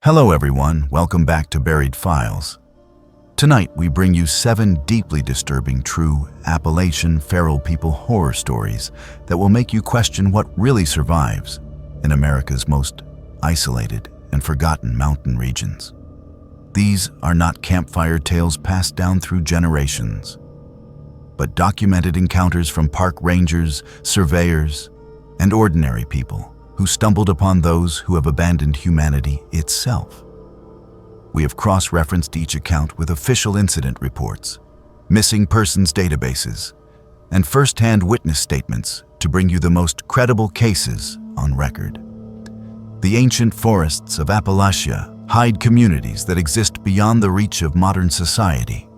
Hello everyone, welcome back to Buried Files. Tonight we bring you 7 deeply disturbing true Appalachian feral people horror stories that will make you question what really survives in America's most isolated and forgotten mountain regions. These are not campfire tales passed down through generations, but documented encounters from park rangers, surveyors, and ordinary people who stumbled upon those who have abandoned humanity itself. We have cross-referenced each account with official incident reports, missing persons databases, and first-hand witness statements to bring you the most credible cases on record. The ancient forests of Appalachia hide communities that exist beyond the reach of modern society,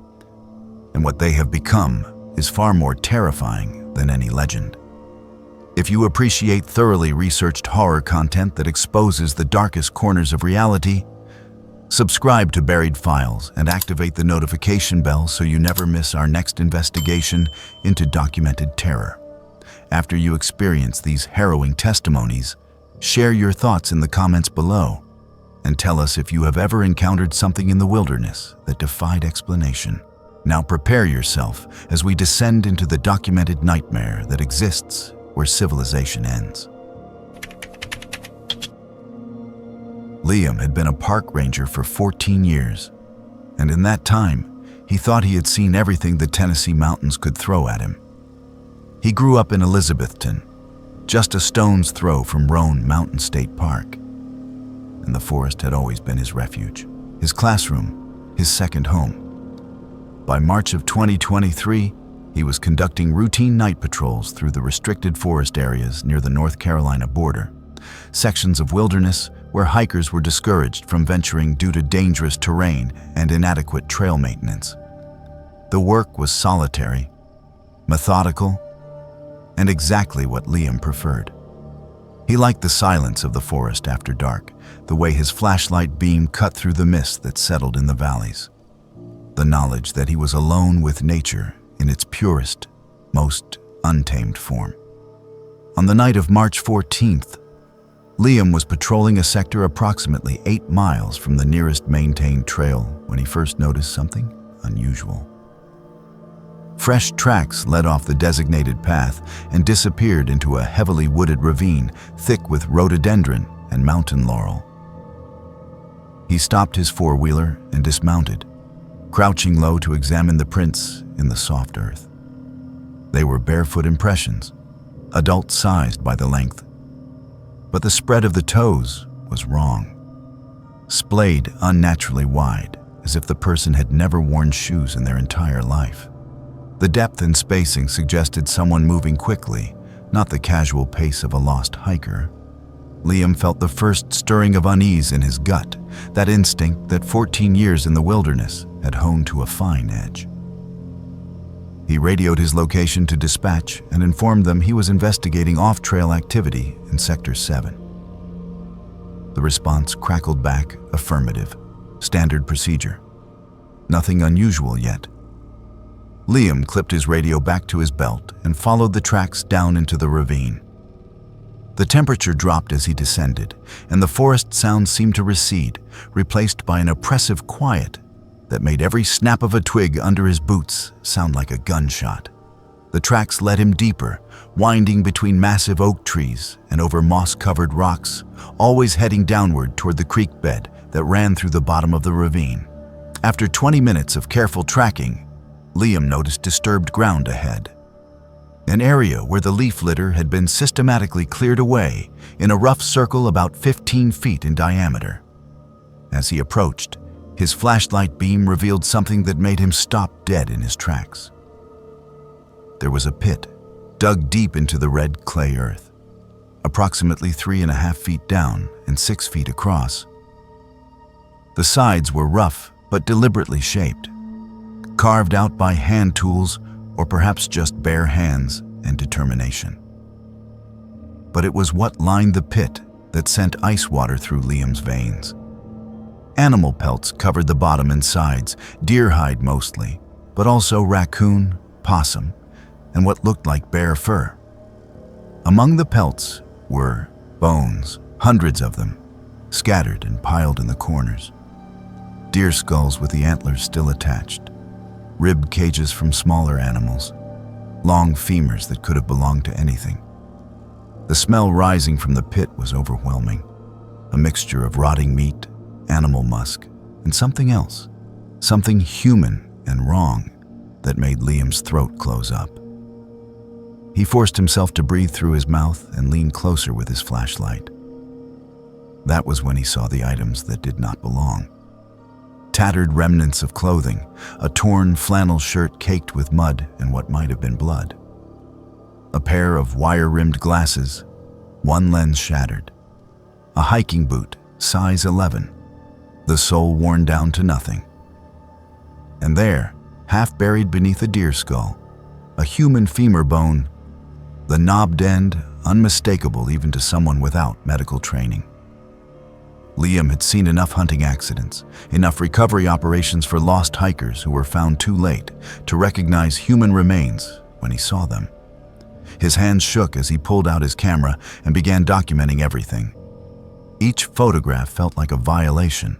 and what they have become is far more terrifying than any legend. If you appreciate thoroughly researched horror content that exposes the darkest corners of reality, subscribe to Buried Files and activate the notification bell so you never miss our next investigation into documented terror. After you experience these harrowing testimonies, share your thoughts in the comments below and tell us if you have ever encountered something in the wilderness that defied explanation. Now prepare yourself as we descend into the documented nightmare that exists where civilization ends. Liam had been a park ranger for 14 years, and in that time, he thought he had seen everything the Tennessee mountains could throw at him. He grew up in Elizabethton, just a stone's throw from Roan Mountain State Park, and the forest had always been his refuge, his classroom, his second home. By March of 2023, he was conducting routine night patrols through the restricted forest areas near the North Carolina border, sections of wilderness where hikers were discouraged from venturing due to dangerous terrain and inadequate trail maintenance. The work was solitary, methodical, and exactly what Liam preferred. He liked the silence of the forest after dark, the way his flashlight beam cut through the mist that settled in the valleys. The knowledge that he was alone with nature in its purest, most untamed form. On the night of March 14th, Liam was patrolling a sector approximately 8 miles from the nearest maintained trail when he first noticed something unusual. Fresh tracks led off the designated path and disappeared into a heavily wooded ravine thick with rhododendron and mountain laurel. He stopped his four-wheeler and dismounted, crouching low to examine the prints in the soft earth. They were barefoot impressions, adult-sized by the length, but the spread of the toes was wrong, splayed unnaturally wide, as if the person had never worn shoes in their entire life. The depth and spacing suggested someone moving quickly, not the casual pace of a lost hiker. Liam felt the first stirring of unease in his gut, that instinct that 14 years in the wilderness had honed to a fine edge. He radioed his location to dispatch and informed them he was investigating off-trail activity in Sector 7. The response crackled back, affirmative, standard procedure. Nothing unusual yet. Liam clipped his radio back to his belt and followed the tracks down into the ravine. The temperature dropped as he descended, and the forest sounds seemed to recede, replaced by an oppressive quiet that made every snap of a twig under his boots sound like a gunshot. The tracks led him deeper, winding between massive oak trees and over moss-covered rocks, always heading downward toward the creek bed that ran through the bottom of the ravine. After 20 minutes of careful tracking, Liam noticed disturbed ground ahead. An area where the leaf litter had been systematically cleared away in a rough circle about 15 feet in diameter. As he approached, his flashlight beam revealed something that made him stop dead in his tracks. There was a pit, dug deep into the red clay earth, approximately 3.5 feet down and 6 feet across. The sides were rough but deliberately shaped, carved out by hand tools or perhaps just bare hands and determination. But it was what lined the pit that sent ice water through Liam's veins. Animal pelts covered the bottom and sides, deer hide mostly, but also raccoon, possum, and what looked like bear fur. Among the pelts were bones, hundreds of them, scattered and piled in the corners. Deer skulls with the antlers still attached, rib cages from smaller animals, long femurs that could have belonged to anything. The smell rising from the pit was overwhelming, a mixture of rotting meat, animal musk, and something else, something human and wrong that made Liam's throat close up. He forced himself to breathe through his mouth and lean closer with his flashlight. That was when he saw the items that did not belong. Tattered remnants of clothing, a torn flannel shirt caked with mud and what might have been blood. A pair of wire-rimmed glasses, one lens shattered. A hiking boot, size 11, the sole worn down to nothing. And there, half buried beneath a deer skull, a human femur bone, the knobbed end unmistakable even to someone without medical training. Liam had seen enough hunting accidents, enough recovery operations for lost hikers who were found too late to recognize human remains when he saw them. His hands shook as he pulled out his camera and began documenting everything. Each photograph felt like a violation,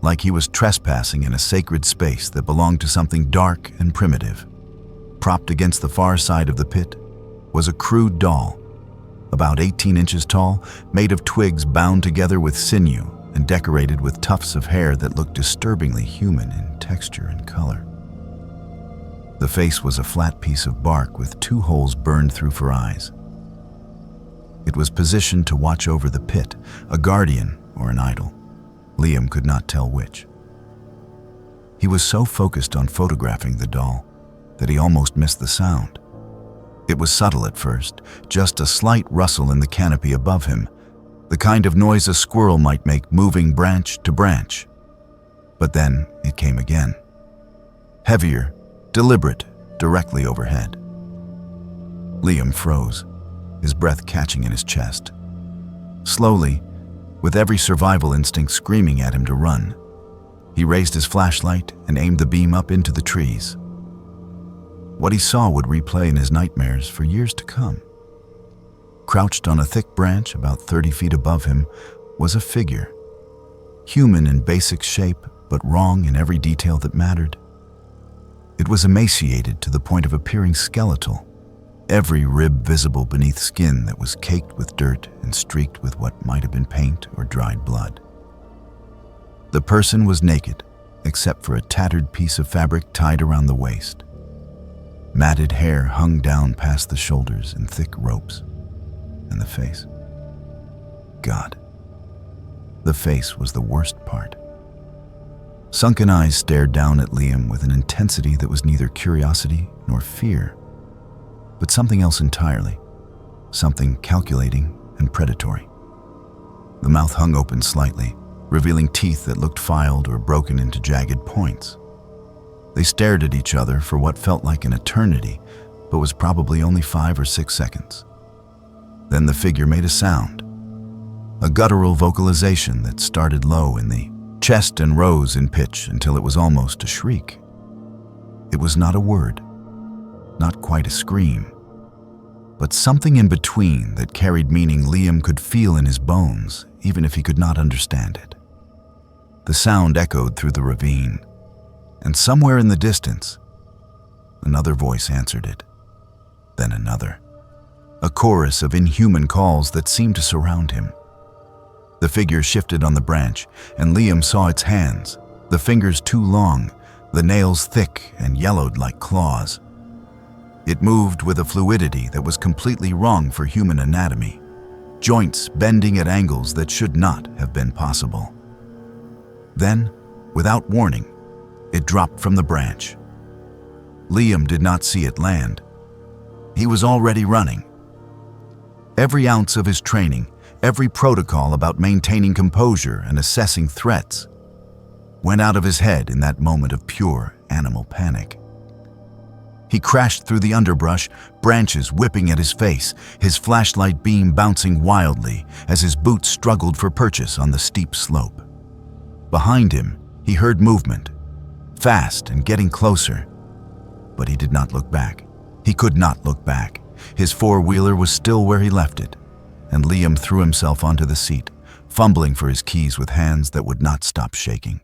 like he was trespassing in a sacred space that belonged to something dark and primitive. Propped against the far side of the pit was a crude doll, about 18 inches tall, made of twigs bound together with sinew and decorated with tufts of hair that looked disturbingly human in texture and color. The face was a flat piece of bark with 2 holes burned through for eyes. It was positioned to watch over the pit, a guardian or an idol. Liam could not tell which. He was so focused on photographing the doll that he almost missed the sound. It was subtle at first, just a slight rustle in the canopy above him, the kind of noise a squirrel might make moving branch to branch. But then it came again. Heavier, deliberate, directly overhead. Liam froze, his breath catching in his chest. Slowly, with every survival instinct screaming at him to run, he raised his flashlight and aimed the beam up into the trees. What he saw would replay in his nightmares for years to come. Crouched on a thick branch about 30 feet above him was a figure, human in basic shape but wrong in every detail that mattered. It was emaciated to the point of appearing skeletal, every rib visible beneath skin that was caked with dirt and streaked with what might have been paint or dried blood. The person was naked, except for a tattered piece of fabric tied around the waist. Matted hair hung down past the shoulders in thick ropes. And the face. God. The face was the worst part. Sunken eyes stared down at Liam with an intensity that was neither curiosity nor fear, but something else entirely, something calculating and predatory. The mouth hung open slightly, revealing teeth that looked filed or broken into jagged points. They stared at each other for what felt like an eternity, but was probably only 5 or 6 seconds. Then the figure made a sound, a guttural vocalization that started low in the chest and rose in pitch until it was almost a shriek. It was not a word, not quite a scream, but something in between that carried meaning Liam could feel in his bones, even if he could not understand it. The sound echoed through the ravine, and somewhere in the distance, another voice answered it, then another, a chorus of inhuman calls that seemed to surround him. The figure shifted on the branch, and Liam saw its hands, the fingers too long, the nails thick and yellowed like claws. It moved with a fluidity that was completely wrong for human anatomy, joints bending at angles that should not have been possible. Then, without warning, it dropped from the branch. Liam did not see it land. He was already running. Every ounce of his training, every protocol about maintaining composure and assessing threats, went out of his head in that moment of pure animal panic. He crashed through the underbrush, branches whipping at his face, his flashlight beam bouncing wildly as his boots struggled for purchase on the steep slope. Behind him, he heard movement, fast and getting closer, but he did not look back. He could not look back. His four-wheeler was still where he left it, and Liam threw himself onto the seat, fumbling for his keys with hands that would not stop shaking.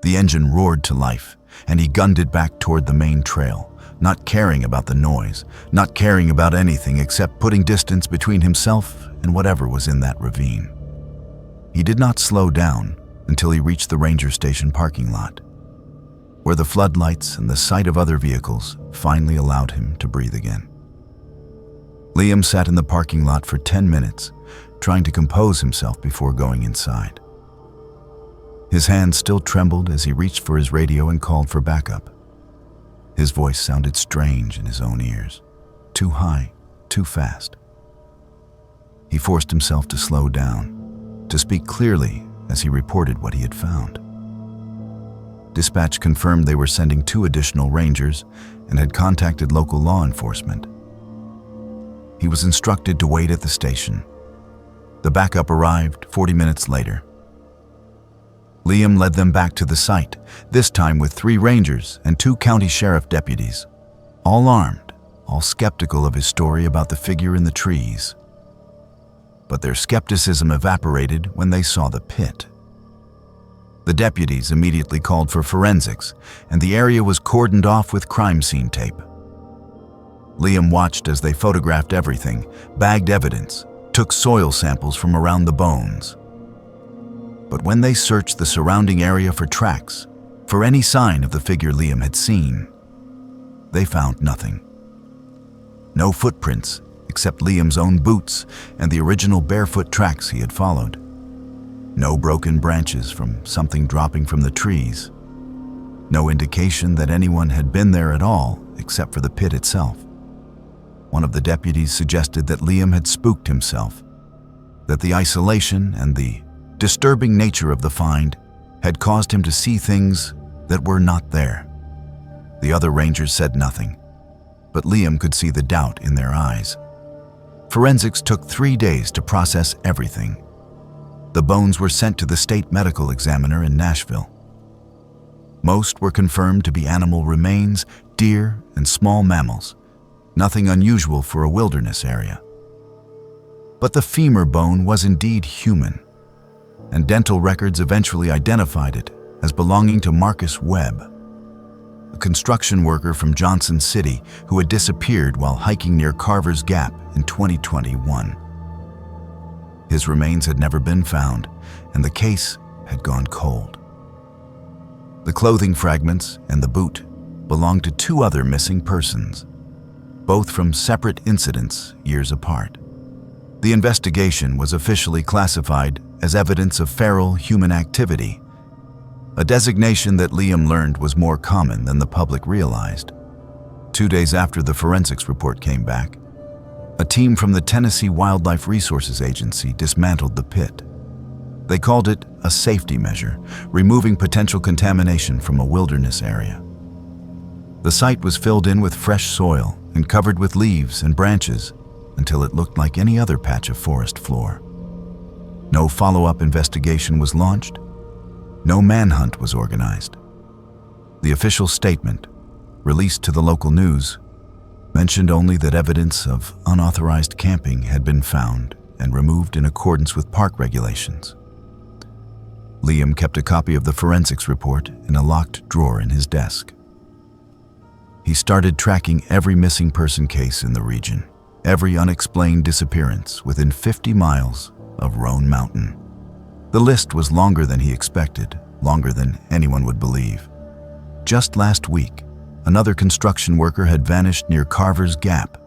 The engine roared to life, and he gunned it back toward the main trail, not caring about the noise, not caring about anything except putting distance between himself and whatever was in that ravine. He did not slow down until he reached the ranger station parking lot, where the floodlights and the sight of other vehicles finally allowed him to breathe again. Liam sat in the parking lot for 10 minutes, trying to compose himself before going inside. His hands still trembled as he reached for his radio and called for backup. His voice sounded strange in his own ears, too high, too fast. He forced himself to slow down, to speak clearly as he reported what he had found. Dispatch confirmed they were sending 2 additional rangers and had contacted local law enforcement. He was instructed to wait at the station. The backup arrived 40 minutes later. Liam led them back to the site, this time with 3 rangers and 2 county sheriff deputies, all armed, all skeptical of his story about the figure in the trees. But their skepticism evaporated when they saw the pit. The deputies immediately called for forensics, and the area was cordoned off with crime scene tape. Liam watched as they photographed everything, bagged evidence, took soil samples from around the bones. But when they searched the surrounding area for tracks, for any sign of the figure Liam had seen, they found nothing. No footprints except Liam's own boots and the original barefoot tracks he had followed. No broken branches from something dropping from the trees. No indication that anyone had been there at all except for the pit itself. One of the deputies suggested that Liam had spooked himself, that the isolation and the disturbing nature of the find had caused him to see things that were not there. The other rangers said nothing, but Liam could see the doubt in their eyes. Forensics took 3 days to process everything. The bones were sent to the state medical examiner in Nashville. Most were confirmed to be animal remains, deer, and small mammals, nothing unusual for a wilderness area. But the femur bone was indeed human, and dental records eventually identified it as belonging to Marcus Webb, a construction worker from Johnson City who had disappeared while hiking near Carver's Gap in 2021. His remains had never been found, and the case had gone cold. The clothing fragments and the boot belonged to 2 other missing persons, both from separate incidents years apart. The investigation was officially classified as evidence of feral human activity, a designation that Liam learned was more common than the public realized. 2 days after the forensics report came back, a team from the Tennessee Wildlife Resources Agency dismantled the pit. They called it a safety measure, removing potential contamination from a wilderness area. The site was filled in with fresh soil and covered with leaves and branches until it looked like any other patch of forest floor. No follow-up investigation was launched. No manhunt was organized. The official statement, released to the local news, mentioned only that evidence of unauthorized camping had been found and removed in accordance with park regulations. Liam kept a copy of the forensics report in a locked drawer in his desk. He started tracking every missing person case in the region, every unexplained disappearance within 50 miles of Roan Mountain. The list was longer than he expected, longer than anyone would believe. Just last week, another construction worker had vanished near Carver's Gap,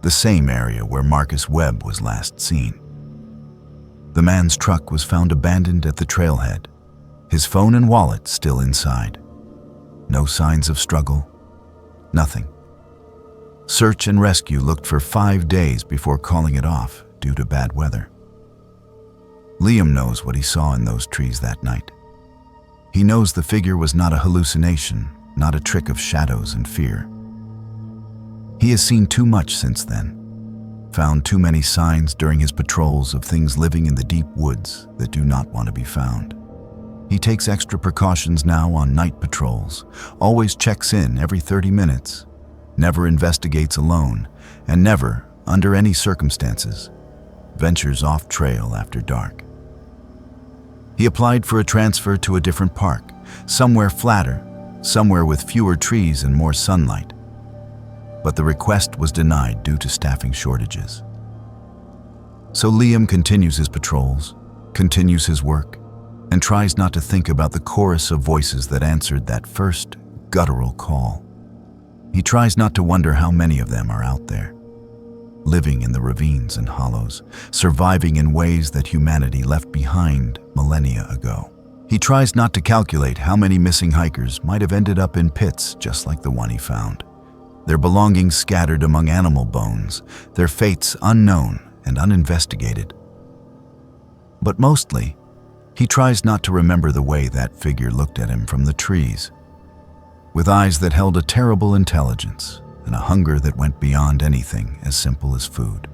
the same area where Marcus Webb was last seen. The man's truck was found abandoned at the trailhead, his phone and wallet still inside. No signs of struggle, nothing. Search and rescue looked for 5 days before calling it off due to bad weather. Liam knows what he saw in those trees that night. He knows the figure was not a hallucination, not a trick of shadows and fear. He has seen too much since then, found too many signs during his patrols of things living in the deep woods that do not want to be found. He takes extra precautions now on night patrols, always checks in every 30 minutes, never investigates alone, and never, under any circumstances, ventures off trail after dark. He applied for a transfer to a different park, somewhere flatter, somewhere with fewer trees and more sunlight. But the request was denied due to staffing shortages. So Liam continues his patrols, continues his work, and tries not to think about the chorus of voices that answered that first guttural call. He tries not to wonder how many of them are out there, living in the ravines and hollows, surviving in ways that humanity left behind millennia ago. He tries not to calculate how many missing hikers might have ended up in pits just like the one he found, their belongings scattered among animal bones, their fates unknown and uninvestigated. But mostly, he tries not to remember the way that figure looked at him from the trees, with eyes that held a terrible intelligence and a hunger that went beyond anything as simple as food.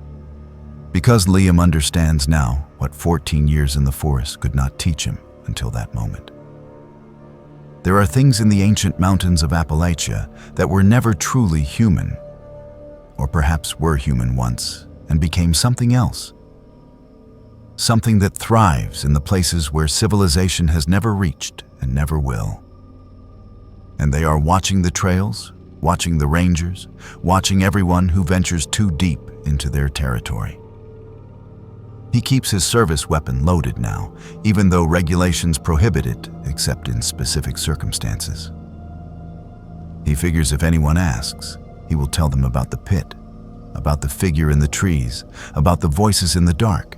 Because Liam understands now what 14 years in the forest could not teach him until that moment. There are things in the ancient mountains of Appalachia that were never truly human, or perhaps were human once and became something else. Something that thrives in the places where civilization has never reached and never will. And they are watching the trails, watching the rangers, watching everyone who ventures too deep into their territory. He keeps his service weapon loaded now, even though regulations prohibit it except in specific circumstances. He figures if anyone asks, he will tell them about the pit, about the figure in the trees, about the voices in the dark.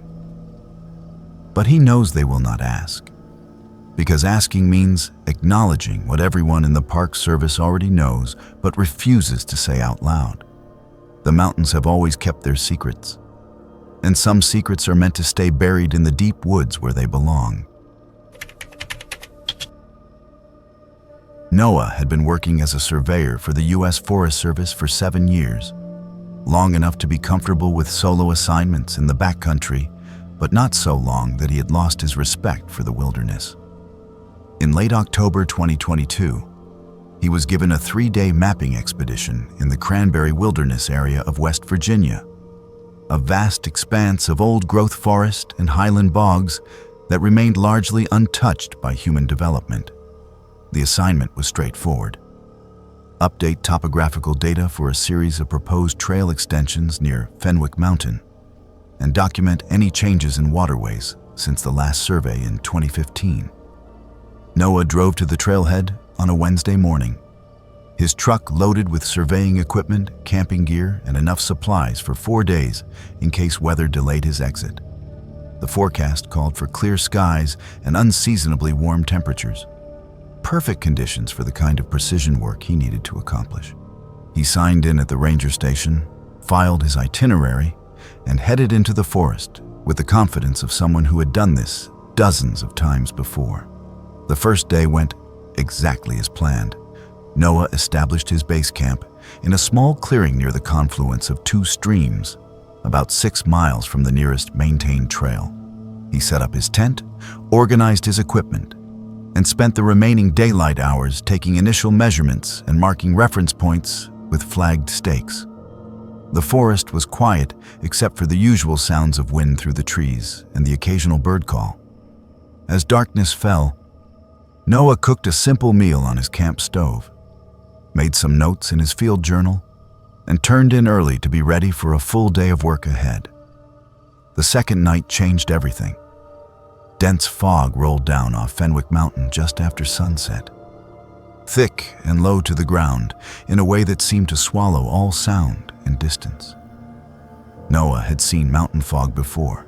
But he knows they will not ask, because asking means acknowledging what everyone in the Park Service already knows but refuses to say out loud. The mountains have always kept their secrets, and some secrets are meant to stay buried in the deep woods where they belong. Noah had been working as a surveyor for the U.S. Forest Service for 7 years, long enough to be comfortable with solo assignments in the backcountry, but not so long that he had lost his respect for the wilderness. In late October 2022, he was given a 3-day mapping expedition in the Cranberry Wilderness area of West Virginia, a vast expanse of old-growth forest and highland bogs that remained largely untouched by human development. The assignment was straightforward. Update topographical data for a series of proposed trail extensions near Fenwick Mountain, and document any changes in waterways since the last survey in 2015. Noah drove to the trailhead on a Wednesday morning, his truck loaded with surveying equipment, camping gear, and enough supplies for 4 days in case weather delayed his exit. The forecast called for clear skies and unseasonably warm temperatures, perfect conditions for the kind of precision work he needed to accomplish. He signed in at the ranger station, filed his itinerary, and headed into the forest with the confidence of someone who had done this dozens of times before. The first day went exactly as planned. Noah established his base camp in a small clearing near the confluence of 2 streams, about 6 miles from the nearest maintained trail. He set up his tent, organized his equipment, and spent the remaining daylight hours taking initial measurements and marking reference points with flagged stakes. The forest was quiet except for the usual sounds of wind through the trees and the occasional bird call. As darkness fell, Noah cooked a simple meal on his camp stove, made some notes in his field journal, and turned in early to be ready for a full day of work ahead. The second night changed everything. Dense fog rolled down off Fenwick Mountain just after sunset, thick and low to the ground in a way that seemed to swallow all sound and distance. Noah had seen mountain fog before,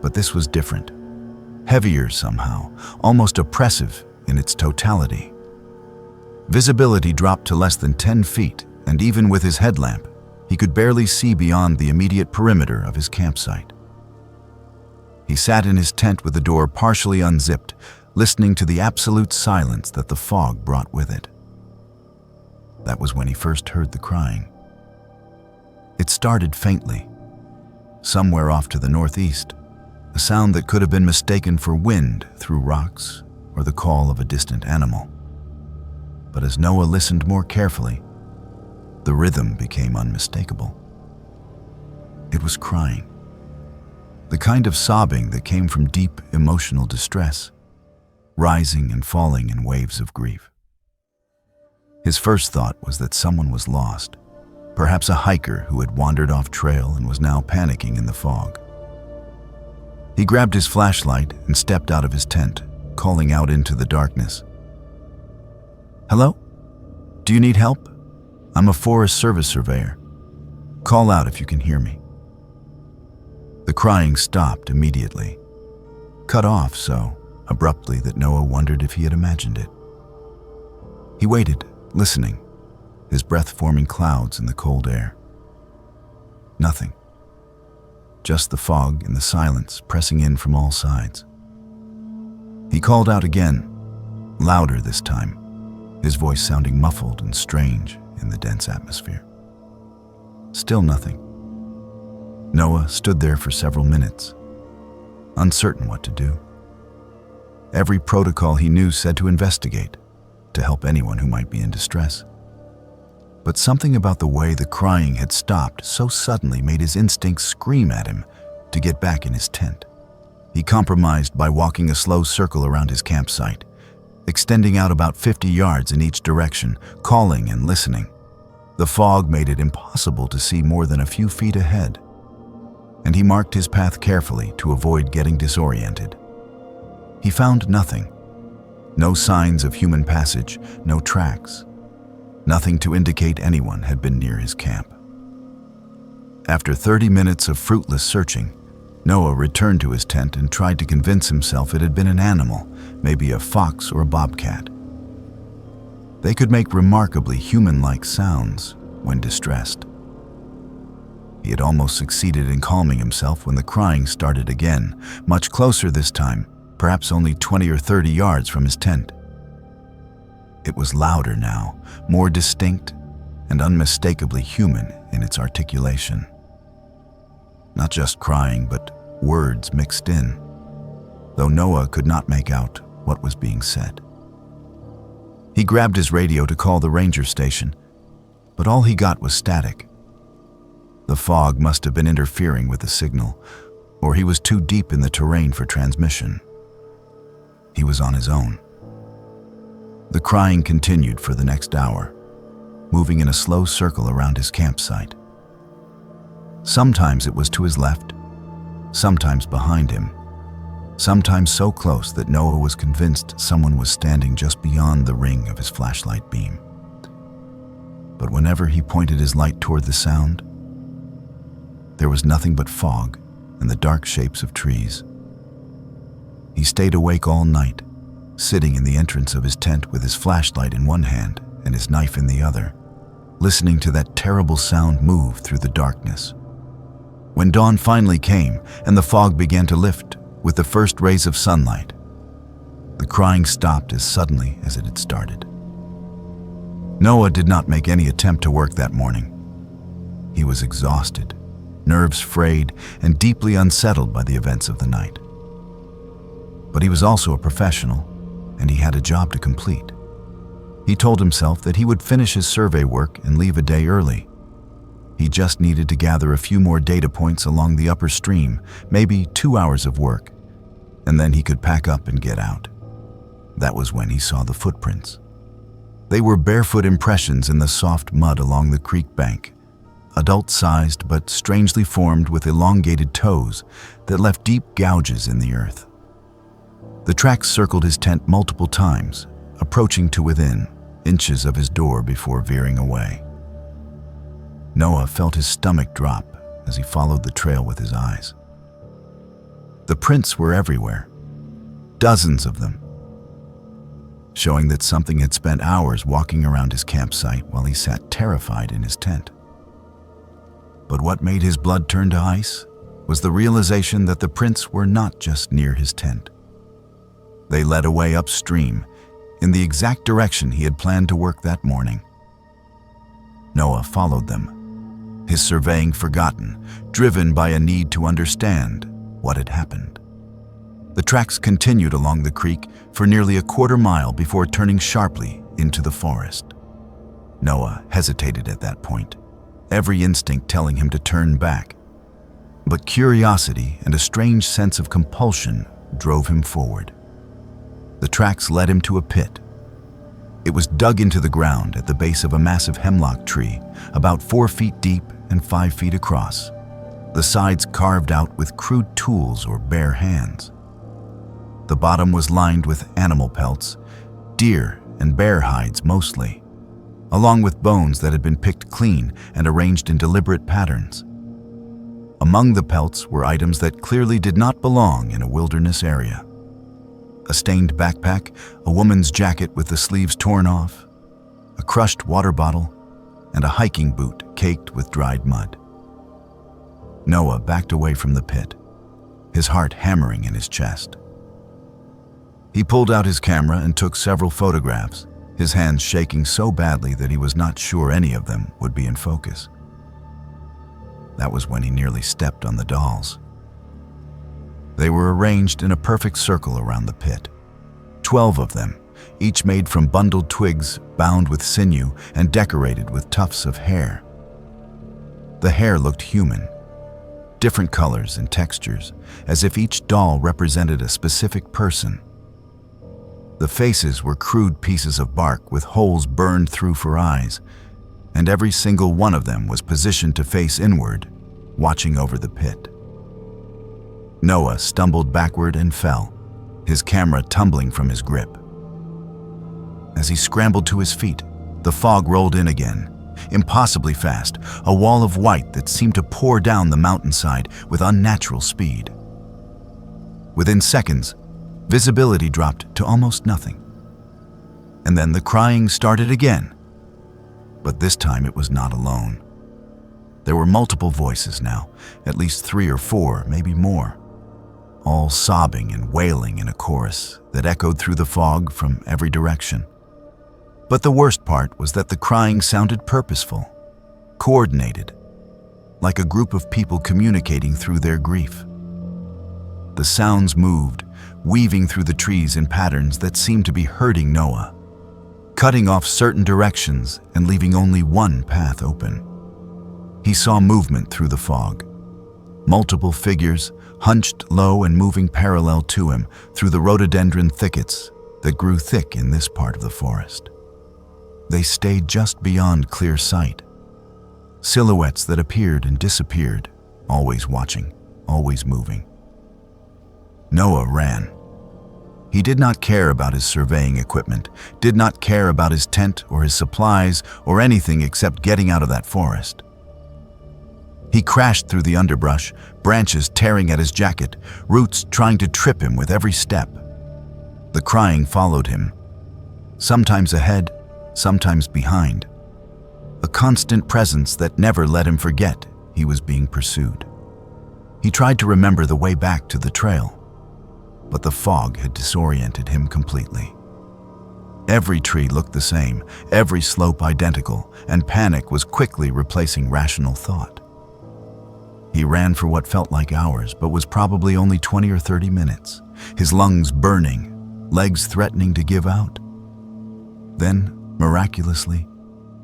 but this was different, heavier somehow, almost oppressive in its totality. Visibility dropped to less than 10 feet, and even with his headlamp, he could barely see beyond the immediate perimeter of his campsite. He sat in his tent with the door partially unzipped, listening to the absolute silence that the fog brought with it. That was when he first heard the crying. It started faintly, somewhere off to the northeast, a sound that could have been mistaken for wind through rocks or the call of a distant animal. But as Noah listened more carefully, the rhythm became unmistakable. It was crying. the kind of sobbing that came from deep emotional distress, rising and falling in waves of grief. His first thought was that someone was lost, perhaps a hiker who had wandered off trail and was now panicking in the fog. He grabbed his flashlight and stepped out of his tent, calling out into the darkness. "Hello? Do you need help? I'm a Forest Service surveyor. Call out if you can hear me." The crying stopped immediately, cut off so abruptly that Noah wondered if he had imagined it. He waited, listening, his breath forming clouds in the cold air. Nothing. Just the fog and the silence pressing in from all sides. He called out again, louder this time, his voice sounding muffled and strange in the dense atmosphere. Still nothing. Noah stood there for several minutes, uncertain what to do. Every protocol he knew said to investigate, to help anyone who might be in distress. But something about the way the crying had stopped so suddenly made his instincts scream at him to get back in his tent. He compromised by walking a slow circle around his campsite, extending out about 50 yards in each direction, calling and listening. The fog made it impossible to see more than a few feet ahead, and he marked his path carefully to avoid getting disoriented. He found nothing. No signs of human passage, no tracks. Nothing to indicate anyone had been near his camp. After 30 minutes of fruitless searching, Noah returned to his tent and tried to convince himself it had been an animal, maybe a fox or a bobcat. They could make remarkably human-like sounds when distressed. He had almost succeeded in calming himself when the crying started again, much closer this time, perhaps only 20 or 30 yards from his tent. It was louder now, more distinct, and unmistakably human in its articulation. Not just crying, but words mixed in, though Noah could not make out what was being said. He grabbed his radio to call the ranger station, but all he got was static. The fog must have been interfering with the signal, or he was too deep in the terrain for transmission. He was on his own. The crying continued for the next hour, moving in a slow circle around his campsite. Sometimes it was to his left, sometimes behind him, sometimes so close that Noah was convinced someone was standing just beyond the ring of his flashlight beam. But whenever he pointed his light toward the sound, there was nothing but fog and the dark shapes of trees. He stayed awake all night, sitting in the entrance of his tent with his flashlight in one hand and his knife in the other, listening to that terrible sound move through the darkness. When dawn finally came and the fog began to lift with the first rays of sunlight, the crying stopped as suddenly as it had started. Noah did not make any attempt to work that morning. He was exhausted, nerves frayed, and deeply unsettled by the events of the night. But he was also a professional, and he had a job to complete. He told himself that he would finish his survey work and leave a day early. He just needed to gather a few more data points along the upper stream, maybe 2 hours of work, and then he could pack up and get out. That was when he saw the footprints. They were barefoot impressions in the soft mud along the creek bank, adult-sized but strangely formed with elongated toes that left deep gouges in the earth. The tracks circled his tent multiple times, approaching to within inches of his door before veering away. Noah felt his stomach drop as he followed the trail with his eyes. The prints were everywhere, dozens of them, showing that something had spent hours walking around his campsite while he sat terrified in his tent. But what made his blood turn to ice was the realization that the prints were not just near his tent. They led away upstream, in the exact direction he had planned to work that morning. Noah followed them, his surveying forgotten, driven by a need to understand what had happened. The tracks continued along the creek for nearly a quarter mile before turning sharply into the forest. Noah hesitated at that point, every instinct telling him to turn back. But curiosity and a strange sense of compulsion drove him forward. The tracks led him to a pit. It was dug into the ground at the base of a massive hemlock tree, about 4 feet deep and 5 feet across, the sides carved out with crude tools or bare hands. The bottom was lined with animal pelts, deer and bear hides mostly, along with bones that had been picked clean and arranged in deliberate patterns. Among the pelts were items that clearly did not belong in a wilderness area. A stained backpack, a woman's jacket with the sleeves torn off, a crushed water bottle, and a hiking boot caked with dried mud. Noah backed away from the pit, his heart hammering in his chest. He pulled out his camera and took several photographs, his hands shaking so badly that he was not sure any of them would be in focus. That was when he nearly stepped on the dolls. They were arranged in a perfect circle around the pit. 12 of them, each made from bundled twigs bound with sinew and decorated with tufts of hair. The hair looked human, different colors and textures, as if each doll represented a specific person. The faces were crude pieces of bark with holes burned through for eyes, and every single one of them was positioned to face inward, watching over the pit. Noah stumbled backward and fell, his camera tumbling from his grip. As he scrambled to his feet, the fog rolled in again, impossibly fast, a wall of white that seemed to pour down the mountainside with unnatural speed. Within seconds, visibility dropped to almost nothing. And then the crying started again. But this time it was not alone. There were multiple voices now, at least 3 or 4, maybe more, all sobbing and wailing in a chorus that echoed through the fog from every direction. But the worst part was that the crying sounded purposeful, coordinated, like a group of people communicating through their grief. The sounds moved, weaving through the trees in patterns that seemed to be hurting Noah, cutting off certain directions and leaving only one path open. He saw movement through the fog, multiple figures hunched low and moving parallel to him through the rhododendron thickets that grew thick in this part of the forest. They stayed just beyond clear sight, silhouettes that appeared and disappeared, always watching, always moving. Noah ran. He did not care about his surveying equipment, did not care about his tent or his supplies or anything except getting out of that forest. He crashed through the underbrush, branches tearing at his jacket, roots trying to trip him with every step. The crying followed him, sometimes ahead, sometimes behind, a constant presence that never let him forget he was being pursued. He tried to remember the way back to the trail, but the fog had disoriented him completely. Every tree looked the same, every slope identical, and panic was quickly replacing rational thought. He ran for what felt like hours, but was probably only 20 or 30 minutes, his lungs burning, legs threatening to give out. Then, miraculously,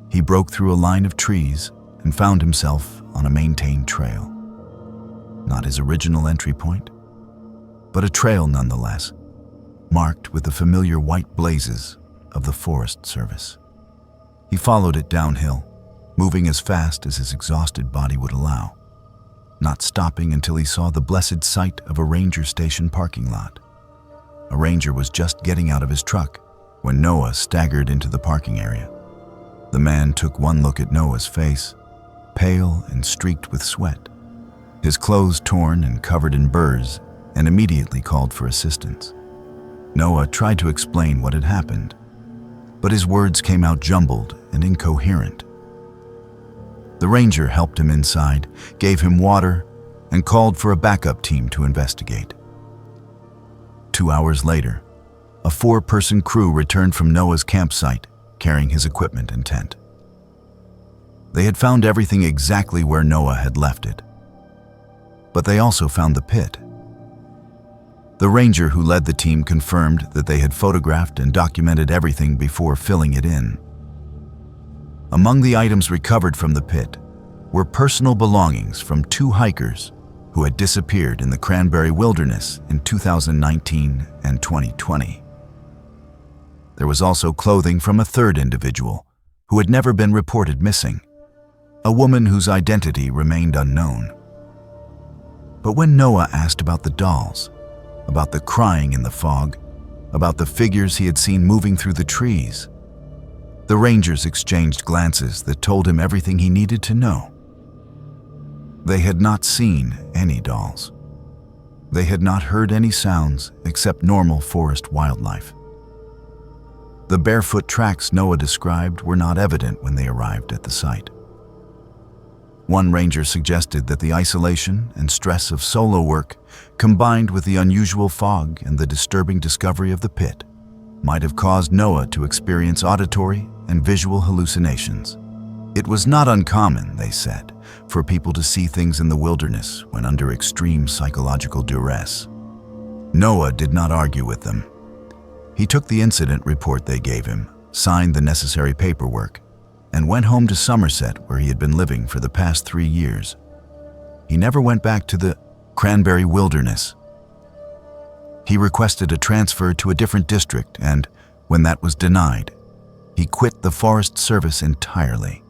he broke through a line of trees and found himself on a maintained trail. Not his original entry point, but a trail nonetheless, marked with the familiar white blazes of the Forest Service. He followed it downhill, moving as fast as his exhausted body would allow, not stopping until he saw the blessed sight of a ranger station parking lot. A ranger was just getting out of his truck when Noah staggered into the parking area. The man took one look at Noah's face, pale and streaked with sweat, his clothes torn and covered in burrs, and immediately called for assistance. Noah tried to explain what had happened, but his words came out jumbled and incoherent. The ranger helped him inside, gave him water, and called for a backup team to investigate. 2 hours later, a 4-person crew returned from Noah's campsite, carrying his equipment and tent. They had found everything exactly where Noah had left it, but they also found the pit. The ranger who led the team confirmed that they had photographed and documented everything before filling it in. Among the items recovered from the pit were personal belongings from 2 hikers who had disappeared in the Cranberry Wilderness in 2019 and 2020. There was also clothing from a third individual who had never been reported missing, a woman whose identity remained unknown. But when Noah asked about the dolls, about the crying in the fog, about the figures he had seen moving through the trees, the rangers exchanged glances that told him everything he needed to know. They had not seen any dolls. They had not heard any sounds except normal forest wildlife. The barefoot tracks Noah described were not evident when they arrived at the site. One ranger suggested that the isolation and stress of solo work, combined with the unusual fog and the disturbing discovery of the pit, might have caused Noah to experience auditory and visual hallucinations. It was not uncommon, they said, for people to see things in the wilderness when under extreme psychological duress. Noah did not argue with them. He took the incident report they gave him, signed the necessary paperwork, and went home to Somerset, where he had been living for the past 3 years. He never went back to the Cranberry Wilderness. He requested a transfer to a different district, and when that was denied, he quit the Forest Service entirely.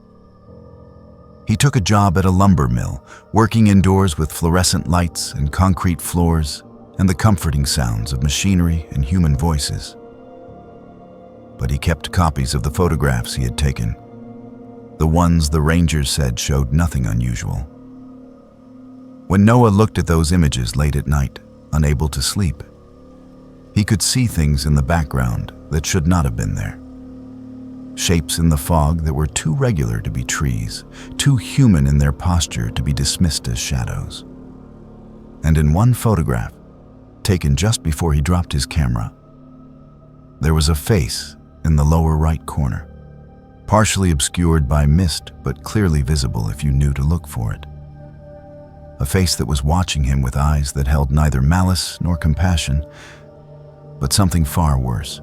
He took a job at a lumber mill, working indoors with fluorescent lights and concrete floors and the comforting sounds of machinery and human voices. But he kept copies of the photographs he had taken, the ones the rangers said showed nothing unusual. When Noah looked at those images late at night, unable to sleep, he could see things in the background that should not have been there. Shapes in the fog that were too regular to be trees, too human in their posture to be dismissed as shadows. And in one photograph, taken just before he dropped his camera, there was a face in the lower right corner, partially obscured by mist but clearly visible if you knew to look for it. A face that was watching him with eyes that held neither malice nor compassion, but something far worse.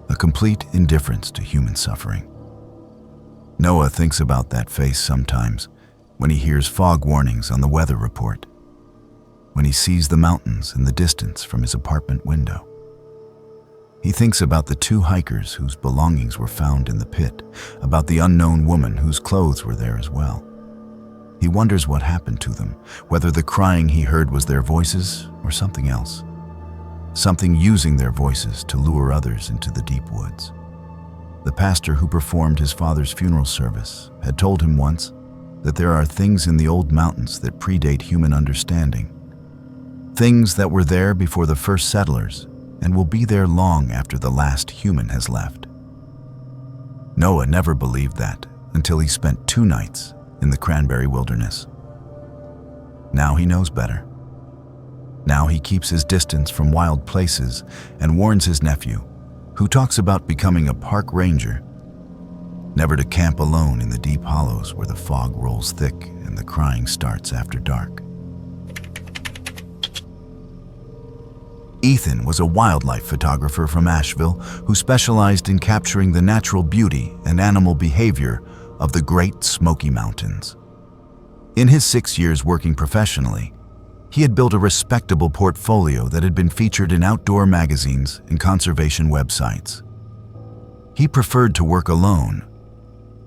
A complete indifference to human suffering. Noah thinks about that face sometimes when he hears fog warnings on the weather report, when he sees the mountains in the distance from his apartment window. He thinks about the 2 hikers whose belongings were found in the pit, about the unknown woman whose clothes were there as well. He wonders what happened to them, whether the crying he heard was their voices or something else. Something using their voices to lure others into the deep woods. The pastor who performed his father's funeral service had told him once that there are things in the old mountains that predate human understanding. Things that were there before the first settlers and will be there long after the last human has left. Noah never believed that until he spent 2 nights in the Cranberry Wilderness. Now he knows better. Now he keeps his distance from wild places and warns his nephew, who talks about becoming a park ranger, never to camp alone in the deep hollows where the fog rolls thick and the crying starts after dark. Ethan was a wildlife photographer from Asheville who specialized in capturing the natural beauty and animal behavior of the Great Smoky Mountains. In his 6 years working professionally, he had built a respectable portfolio that had been featured in outdoor magazines and conservation websites. He preferred to work alone,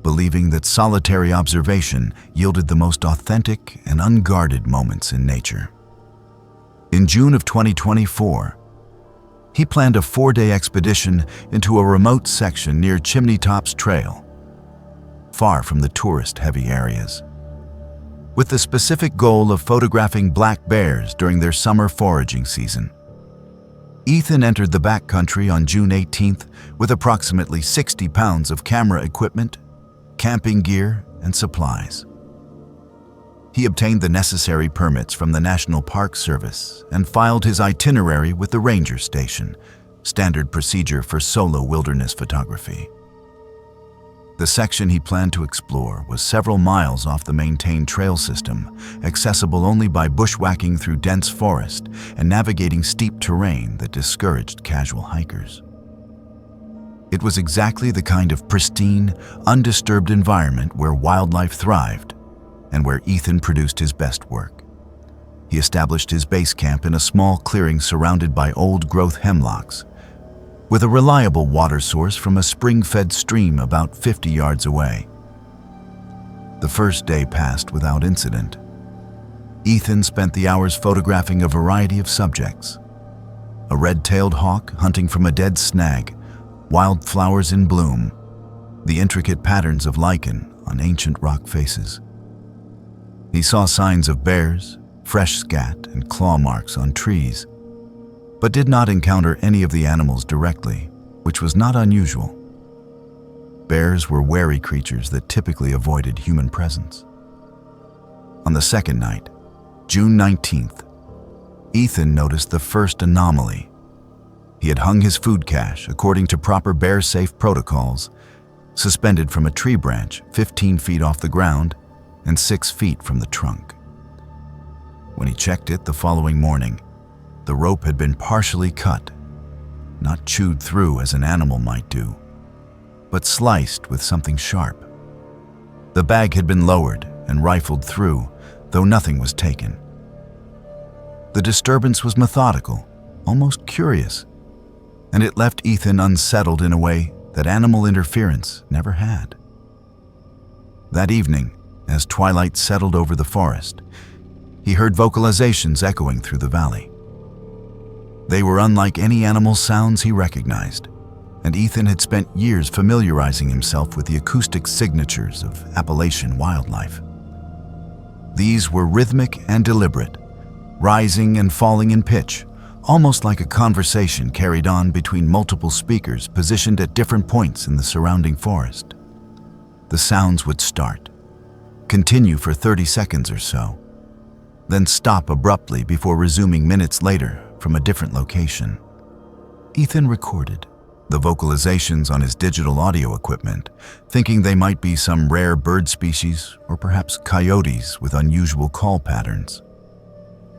believing that solitary observation yielded the most authentic and unguarded moments in nature. In June of 2024, he planned a 4-day expedition into a remote section near Chimney Tops Trail, far from the tourist-heavy areas, with the specific goal of photographing black bears during their summer foraging season. Ethan entered the backcountry on June 18th with approximately 60 pounds of camera equipment, camping gear, and supplies. He obtained the necessary permits from the National Park Service and filed his itinerary with the ranger station, standard procedure for solo wilderness photography. The section he planned to explore was several miles off the maintained trail system, accessible only by bushwhacking through dense forest and navigating steep terrain that discouraged casual hikers. It was exactly the kind of pristine, undisturbed environment where wildlife thrived and where Ethan produced his best work. he established his base camp in a small clearing surrounded by old-growth hemlocks, with a reliable water source from a spring-fed stream about 50 yards away. The first day passed without incident. Ethan spent the hours photographing a variety of subjects: a red-tailed hawk hunting from a dead snag, wildflowers in bloom, the intricate patterns of lichen on ancient rock faces. He saw signs of bears, fresh scat, and claw marks on trees, but did not encounter any of the animals directly, which was not unusual. Bears were wary creatures that typically avoided human presence. On the second night, June 19th, Ethan noticed the first anomaly. He had hung his food cache, according to proper bear-safe protocols, suspended from a tree branch 15 feet off the ground and 6 feet from the trunk. When he checked it the following morning, the rope had been partially cut, not chewed through as an animal might do, but sliced with something sharp. The bag had been lowered and rifled through, though nothing was taken. The disturbance was methodical, almost curious, and it left Ethan unsettled in a way that animal interference never had. That evening, as twilight settled over the forest, he heard vocalizations echoing through the valley. They were unlike any animal sounds he recognized, and Ethan had spent years familiarizing himself with the acoustic signatures of Appalachian wildlife. These were rhythmic and deliberate, rising and falling in pitch, almost like a conversation carried on between multiple speakers positioned at different points in the surrounding forest. The sounds would start, continue for 30 seconds or so, then stop abruptly before resuming minutes later from a different location. Ethan recorded the vocalizations on his digital audio equipment, thinking they might be some rare bird species or perhaps coyotes with unusual call patterns.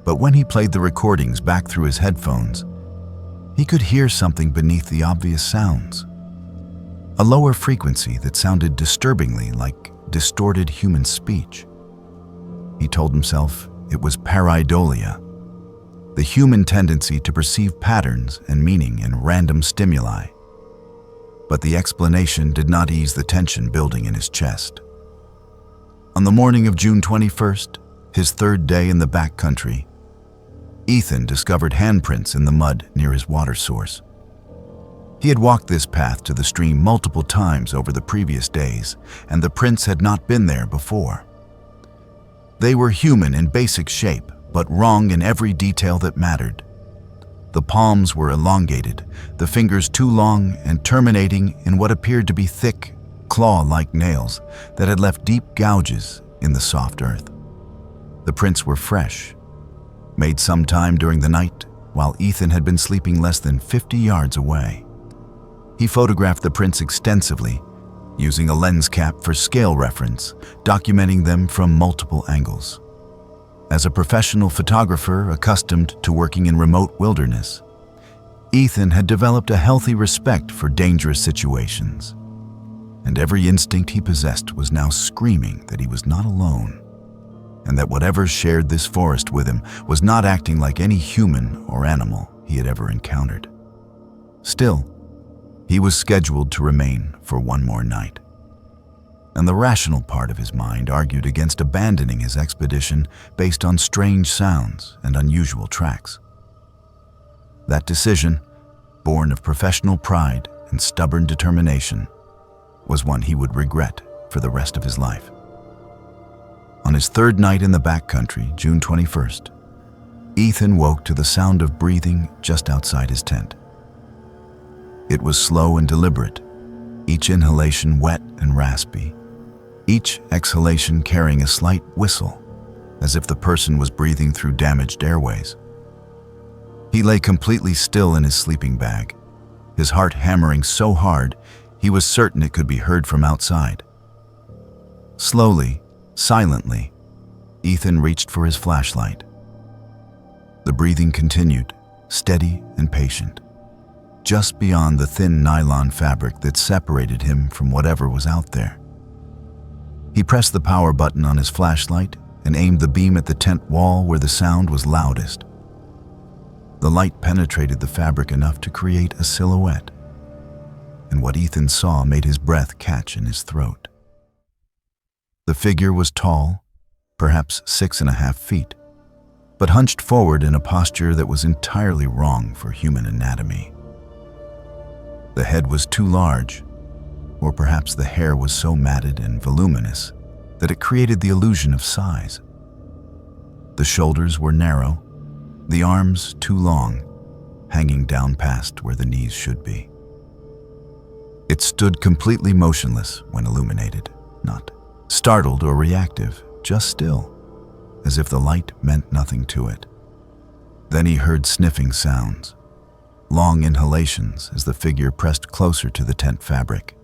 But when he played the recordings back through his headphones, he could hear something beneath the obvious sounds. A lower frequency that sounded disturbingly like distorted human speech. He told himself it was pareidolia, the human tendency to perceive patterns and meaning in random stimuli. But the explanation did not ease the tension building in his chest. On the morning of June 21st, his third day in the backcountry, Ethan discovered handprints in the mud near his water source. He had walked this path to the stream multiple times over the previous days, and the prints had not been there before. They were human in basic shape, but wrong in every detail that mattered. The palms were elongated, the fingers too long and terminating in what appeared to be thick, claw-like nails that had left deep gouges in the soft earth. The prints were fresh, made sometime during the night while Ethan had been sleeping less than 50 yards away. He photographed the prints extensively, using a lens cap for scale reference, documenting them from multiple angles. As a professional photographer accustomed to working in remote wilderness, Ethan had developed a healthy respect for dangerous situations, and every instinct he possessed was now screaming that he was not alone, and that whatever shared this forest with him was not acting like any human or animal he had ever encountered. Still, he was scheduled to remain for one more night, and the rational part of his mind argued against abandoning his expedition based on strange sounds and unusual tracks. That decision, born of professional pride and stubborn determination, was one he would regret for the rest of his life. On his third night in the backcountry, June 21st, Ethan woke to the sound of breathing just outside his tent. It was slow and deliberate, each inhalation wet and raspy, each exhalation carrying a slight whistle, as if the person was breathing through damaged airways. He lay completely still in his sleeping bag, his heart hammering so hard he was certain it could be heard from outside. Slowly, silently, Ethan reached for his flashlight. The breathing continued, steady and patient, just beyond the thin nylon fabric that separated him from whatever was out there. He pressed the power button on his flashlight and aimed the beam at the tent wall where the sound was loudest. The light penetrated the fabric enough to create a silhouette, and what Ethan saw made his breath catch in his throat. The figure was tall, perhaps 6.5 feet, but hunched forward in a posture that was entirely wrong for human anatomy. The head was too large, or perhaps the hair was so matted and voluminous that it created the illusion of size. The shoulders were narrow, the arms too long, hanging down past where the knees should be. It stood completely motionless when illuminated, not startled or reactive, just still, as if the light meant nothing to it. Then he heard sniffing sounds, long inhalations as the figure pressed closer to the tent fabric.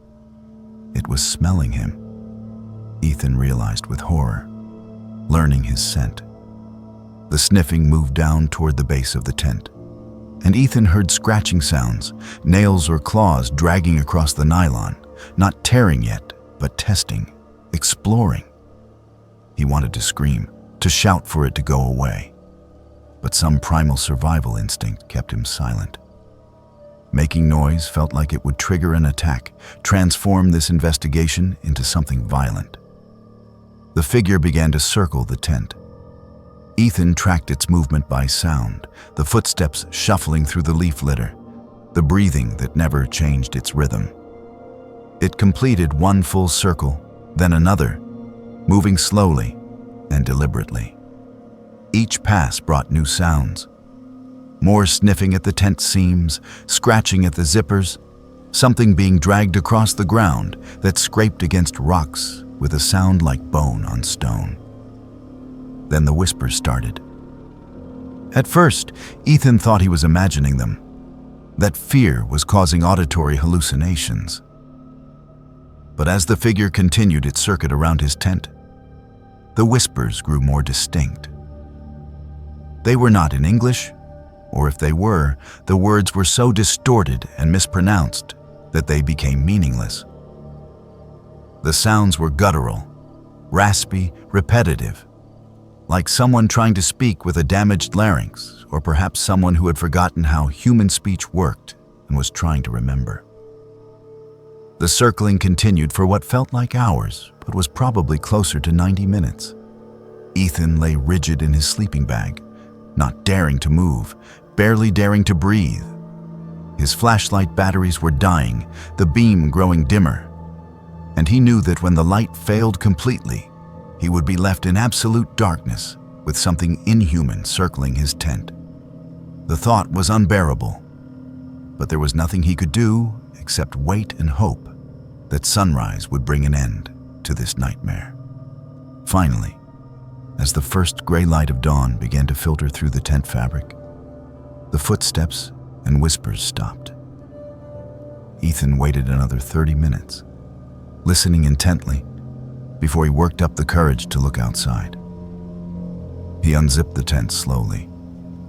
It was smelling him, Ethan realized with horror, learning his scent. The sniffing moved down toward the base of the tent, and Ethan heard scratching sounds, nails or claws dragging across the nylon, not tearing yet, but testing, exploring. He wanted to scream, to shout for it to go away, but some primal survival instinct kept him silent. Making noise felt like it would trigger an attack, transform this investigation into something violent. The figure began to circle the tent. Ethan tracked its movement by sound, the footsteps shuffling through the leaf litter, the breathing that never changed its rhythm. It completed one full circle, then another, moving slowly and deliberately. Each pass brought new sounds. More sniffing at the tent seams, scratching at the zippers, something being dragged across the ground that scraped against rocks with a sound like bone on stone. Then the whispers started. At first, Ethan thought he was imagining them, that fear was causing auditory hallucinations. But as the figure continued its circuit around his tent, the whispers grew more distinct. They were not in English, or if they were, the words were so distorted and mispronounced that they became meaningless. The sounds were guttural, raspy, repetitive, like someone trying to speak with a damaged larynx, or perhaps someone who had forgotten how human speech worked and was trying to remember. The circling continued for what felt like hours, but was probably closer to 90 minutes. Ethan lay rigid in his sleeping bag, not daring to move, barely daring to breathe. His flashlight batteries were dying, the beam growing dimmer, and he knew that when the light failed completely, he would be left in absolute darkness with something inhuman circling his tent. The thought was unbearable, but there was nothing he could do except wait and hope that sunrise would bring an end to this nightmare. Finally, as the first gray light of dawn began to filter through the tent fabric, the footsteps and whispers stopped. Ethan waited another 30 minutes, listening intently, before he worked up the courage to look outside. He unzipped the tent slowly,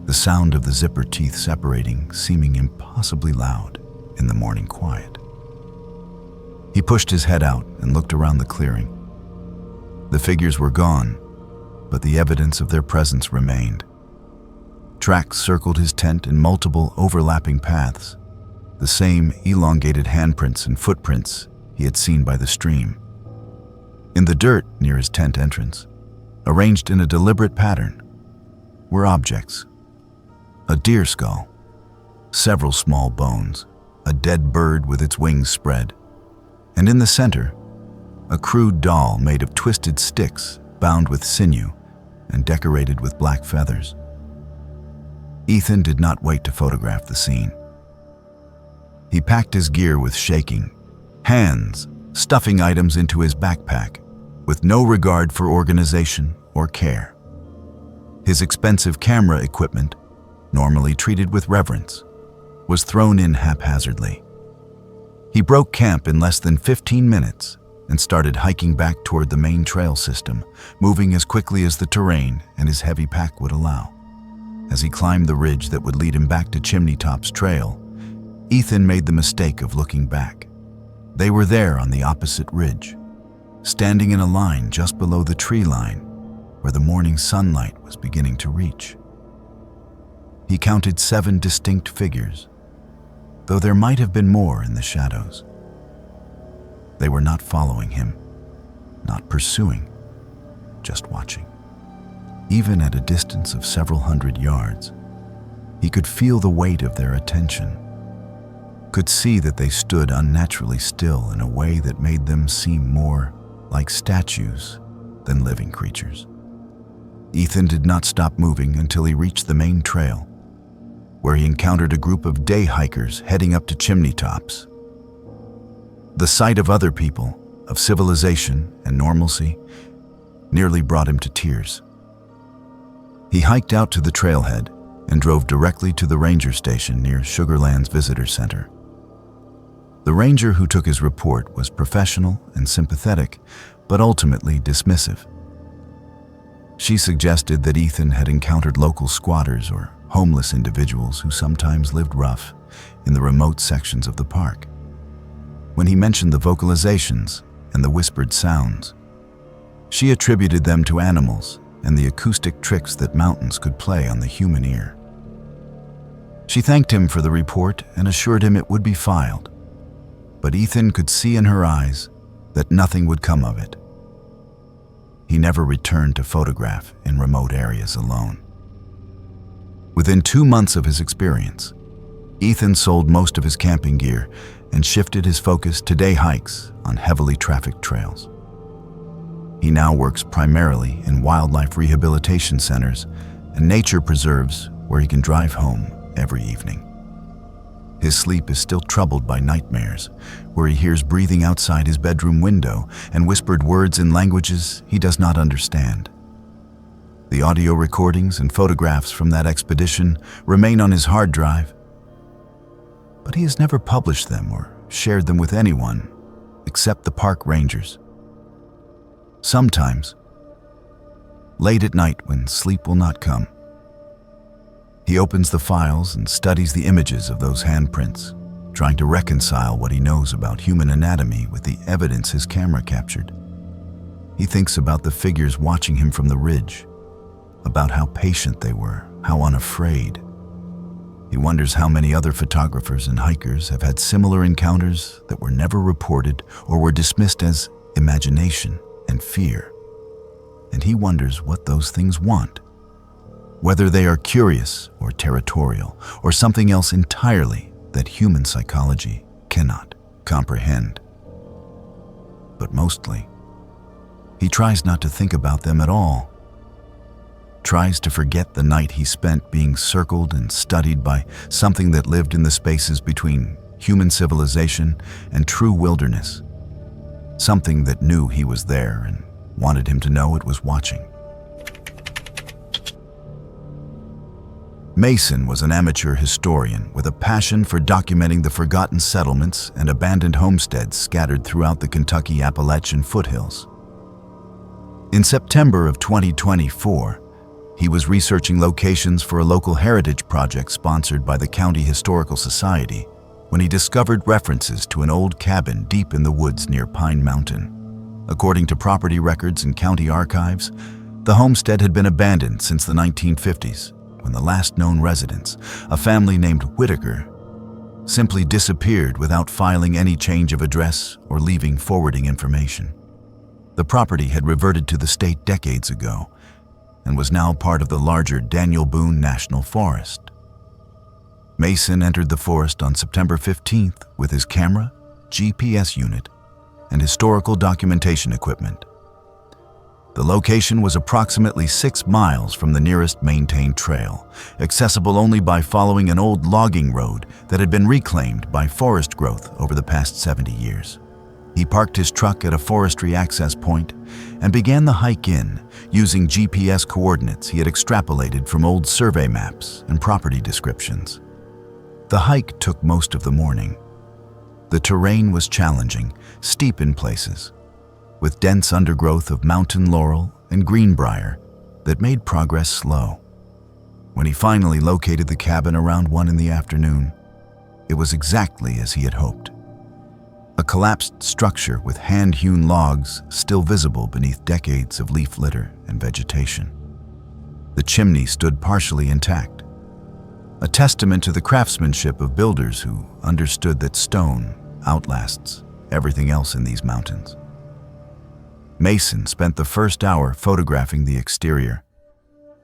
the sound of the zipper teeth separating seeming impossibly loud in the morning quiet. He pushed his head out and looked around the clearing. The figures were gone, but the evidence of their presence remained. Tracks circled his tent in multiple overlapping paths, the same elongated handprints and footprints he had seen by the stream. In the dirt near his tent entrance, arranged in a deliberate pattern, were objects. A deer skull, several small bones, a dead bird with its wings spread, and in the center, a crude doll made of twisted sticks bound with sinew and decorated with black feathers. Ethan did not wait to photograph the scene. He packed his gear with shaking hands, stuffing items into his backpack with no regard for organization or care. His expensive camera equipment, normally treated with reverence, was thrown in haphazardly. He broke camp in less than 15 minutes and started hiking back toward the main trail system, moving as quickly as the terrain and his heavy pack would allow. As he climbed the ridge that would lead him back to Chimney Top's trail, Ethan made the mistake of looking back. They were there on the opposite ridge, standing in a line just below the tree line, where the morning sunlight was beginning to reach. He counted 7 distinct figures, though there might have been more in the shadows. They were not following him, not pursuing, just watching. Even at a distance of several hundred yards, he could feel the weight of their attention, could see that they stood unnaturally still in a way that made them seem more like statues than living creatures. Ethan did not stop moving until he reached the main trail, where he encountered a group of day hikers heading up to chimney tops. The sight of other people, of civilization and normalcy, nearly brought him to tears. He hiked out to the trailhead and drove directly to the ranger station near Sugarland's visitor center. The ranger who took his report was professional and sympathetic, but ultimately dismissive. She suggested that Ethan had encountered local squatters or homeless individuals who sometimes lived rough in the remote sections of the park. When he mentioned the vocalizations and the whispered sounds, she attributed them to animals and the acoustic tricks that mountains could play on the human ear. She thanked him for the report and assured him it would be filed, but Ethan could see in her eyes that nothing would come of it. He never returned to photograph in remote areas alone. Within 2 months of his experience, Ethan sold most of his camping gear and shifted his focus to day hikes on heavily trafficked trails. He now works primarily in wildlife rehabilitation centers and nature preserves where he can drive home every evening. His sleep is still troubled by nightmares, where he hears breathing outside his bedroom window and whispered words in languages he does not understand. The audio recordings and photographs from that expedition remain on his hard drive, but he has never published them or shared them with anyone except the park rangers. Sometimes, late at night when sleep will not come, he opens the files and studies the images of those handprints, trying to reconcile what he knows about human anatomy with the evidence his camera captured. He thinks about the figures watching him from the ridge, about how patient they were, how unafraid. He wonders how many other photographers and hikers have had similar encounters that were never reported or were dismissed as imagination and fear. And he wonders what those things want, whether they are curious or territorial or something else entirely that human psychology cannot comprehend. But mostly, he tries not to think about them at all, tries to forget the night he spent being circled and studied by something that lived in the spaces between human civilization and true wilderness, something that knew he was there and wanted him to know it was watching. Mason was an amateur historian with a passion for documenting the forgotten settlements and abandoned homesteads scattered throughout the Kentucky Appalachian foothills. In September of 2024, he was researching locations for a local heritage project sponsored by the County Historical Society when he discovered references to an old cabin deep in the woods near Pine Mountain. According to property records and county archives, the homestead had been abandoned since the 1950s, when the last known residents, a family named Whitaker, simply disappeared without filing any change of address or leaving forwarding information. The property had reverted to the state decades ago and was now part of the larger Daniel Boone National Forest. Mason entered the forest on September 15th with his camera, GPS unit, and historical documentation equipment. The location was approximately 6 miles from the nearest maintained trail, accessible only by following an old logging road that had been reclaimed by forest growth over the past 70 years. He parked his truck at a forestry access point and began the hike in, using GPS coordinates he had extrapolated from old survey maps and property descriptions. The hike took most of the morning. The terrain was challenging, steep in places, with dense undergrowth of mountain laurel and greenbrier that made progress slow. When he finally located the cabin around 1 in the afternoon, it was exactly as he had hoped. A collapsed structure with hand-hewn logs still visible beneath decades of leaf litter and vegetation. The chimney stood partially intact, a testament to the craftsmanship of builders who understood that stone outlasts everything else in these mountains. Mason spent the first hour photographing the exterior,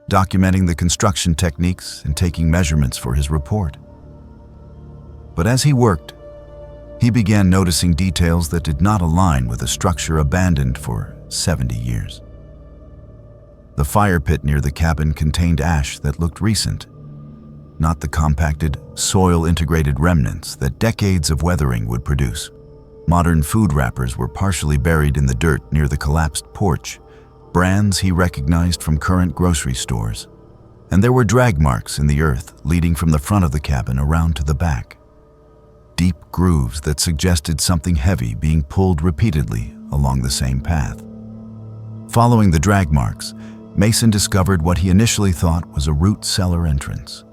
documenting the construction techniques and taking measurements for his report. But as he worked, he began noticing details that did not align with a structure abandoned for 70 years. The fire pit near the cabin contained ash that looked recent, not the compacted, soil-integrated remnants that decades of weathering would produce. Modern food wrappers were partially buried in the dirt near the collapsed porch, brands he recognized from current grocery stores. And there were drag marks in the earth leading from the front of the cabin around to the back. Deep grooves that suggested something heavy being pulled repeatedly along the same path. Following the drag marks, Mason discovered what he initially thought was a root cellar entrance.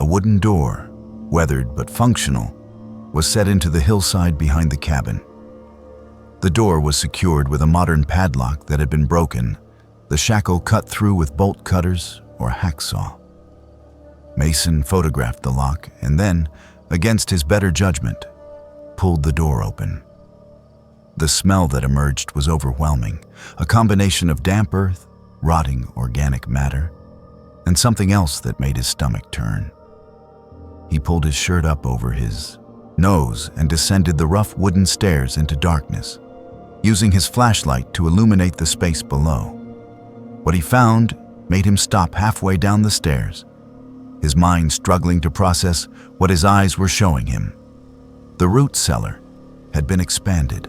A wooden door, weathered but functional, was set into the hillside behind the cabin. The door was secured with a modern padlock that had been broken, the shackle cut through with bolt cutters or a hacksaw. Mason photographed the lock and then, against his better judgment, pulled the door open. The smell that emerged was overwhelming, a combination of damp earth, rotting organic matter, and something else that made his stomach turn. He pulled his shirt up over his nose and descended the rough wooden stairs into darkness, using his flashlight to illuminate the space below. What he found made him stop halfway down the stairs, his mind struggling to process what his eyes were showing him. The root cellar had been expanded.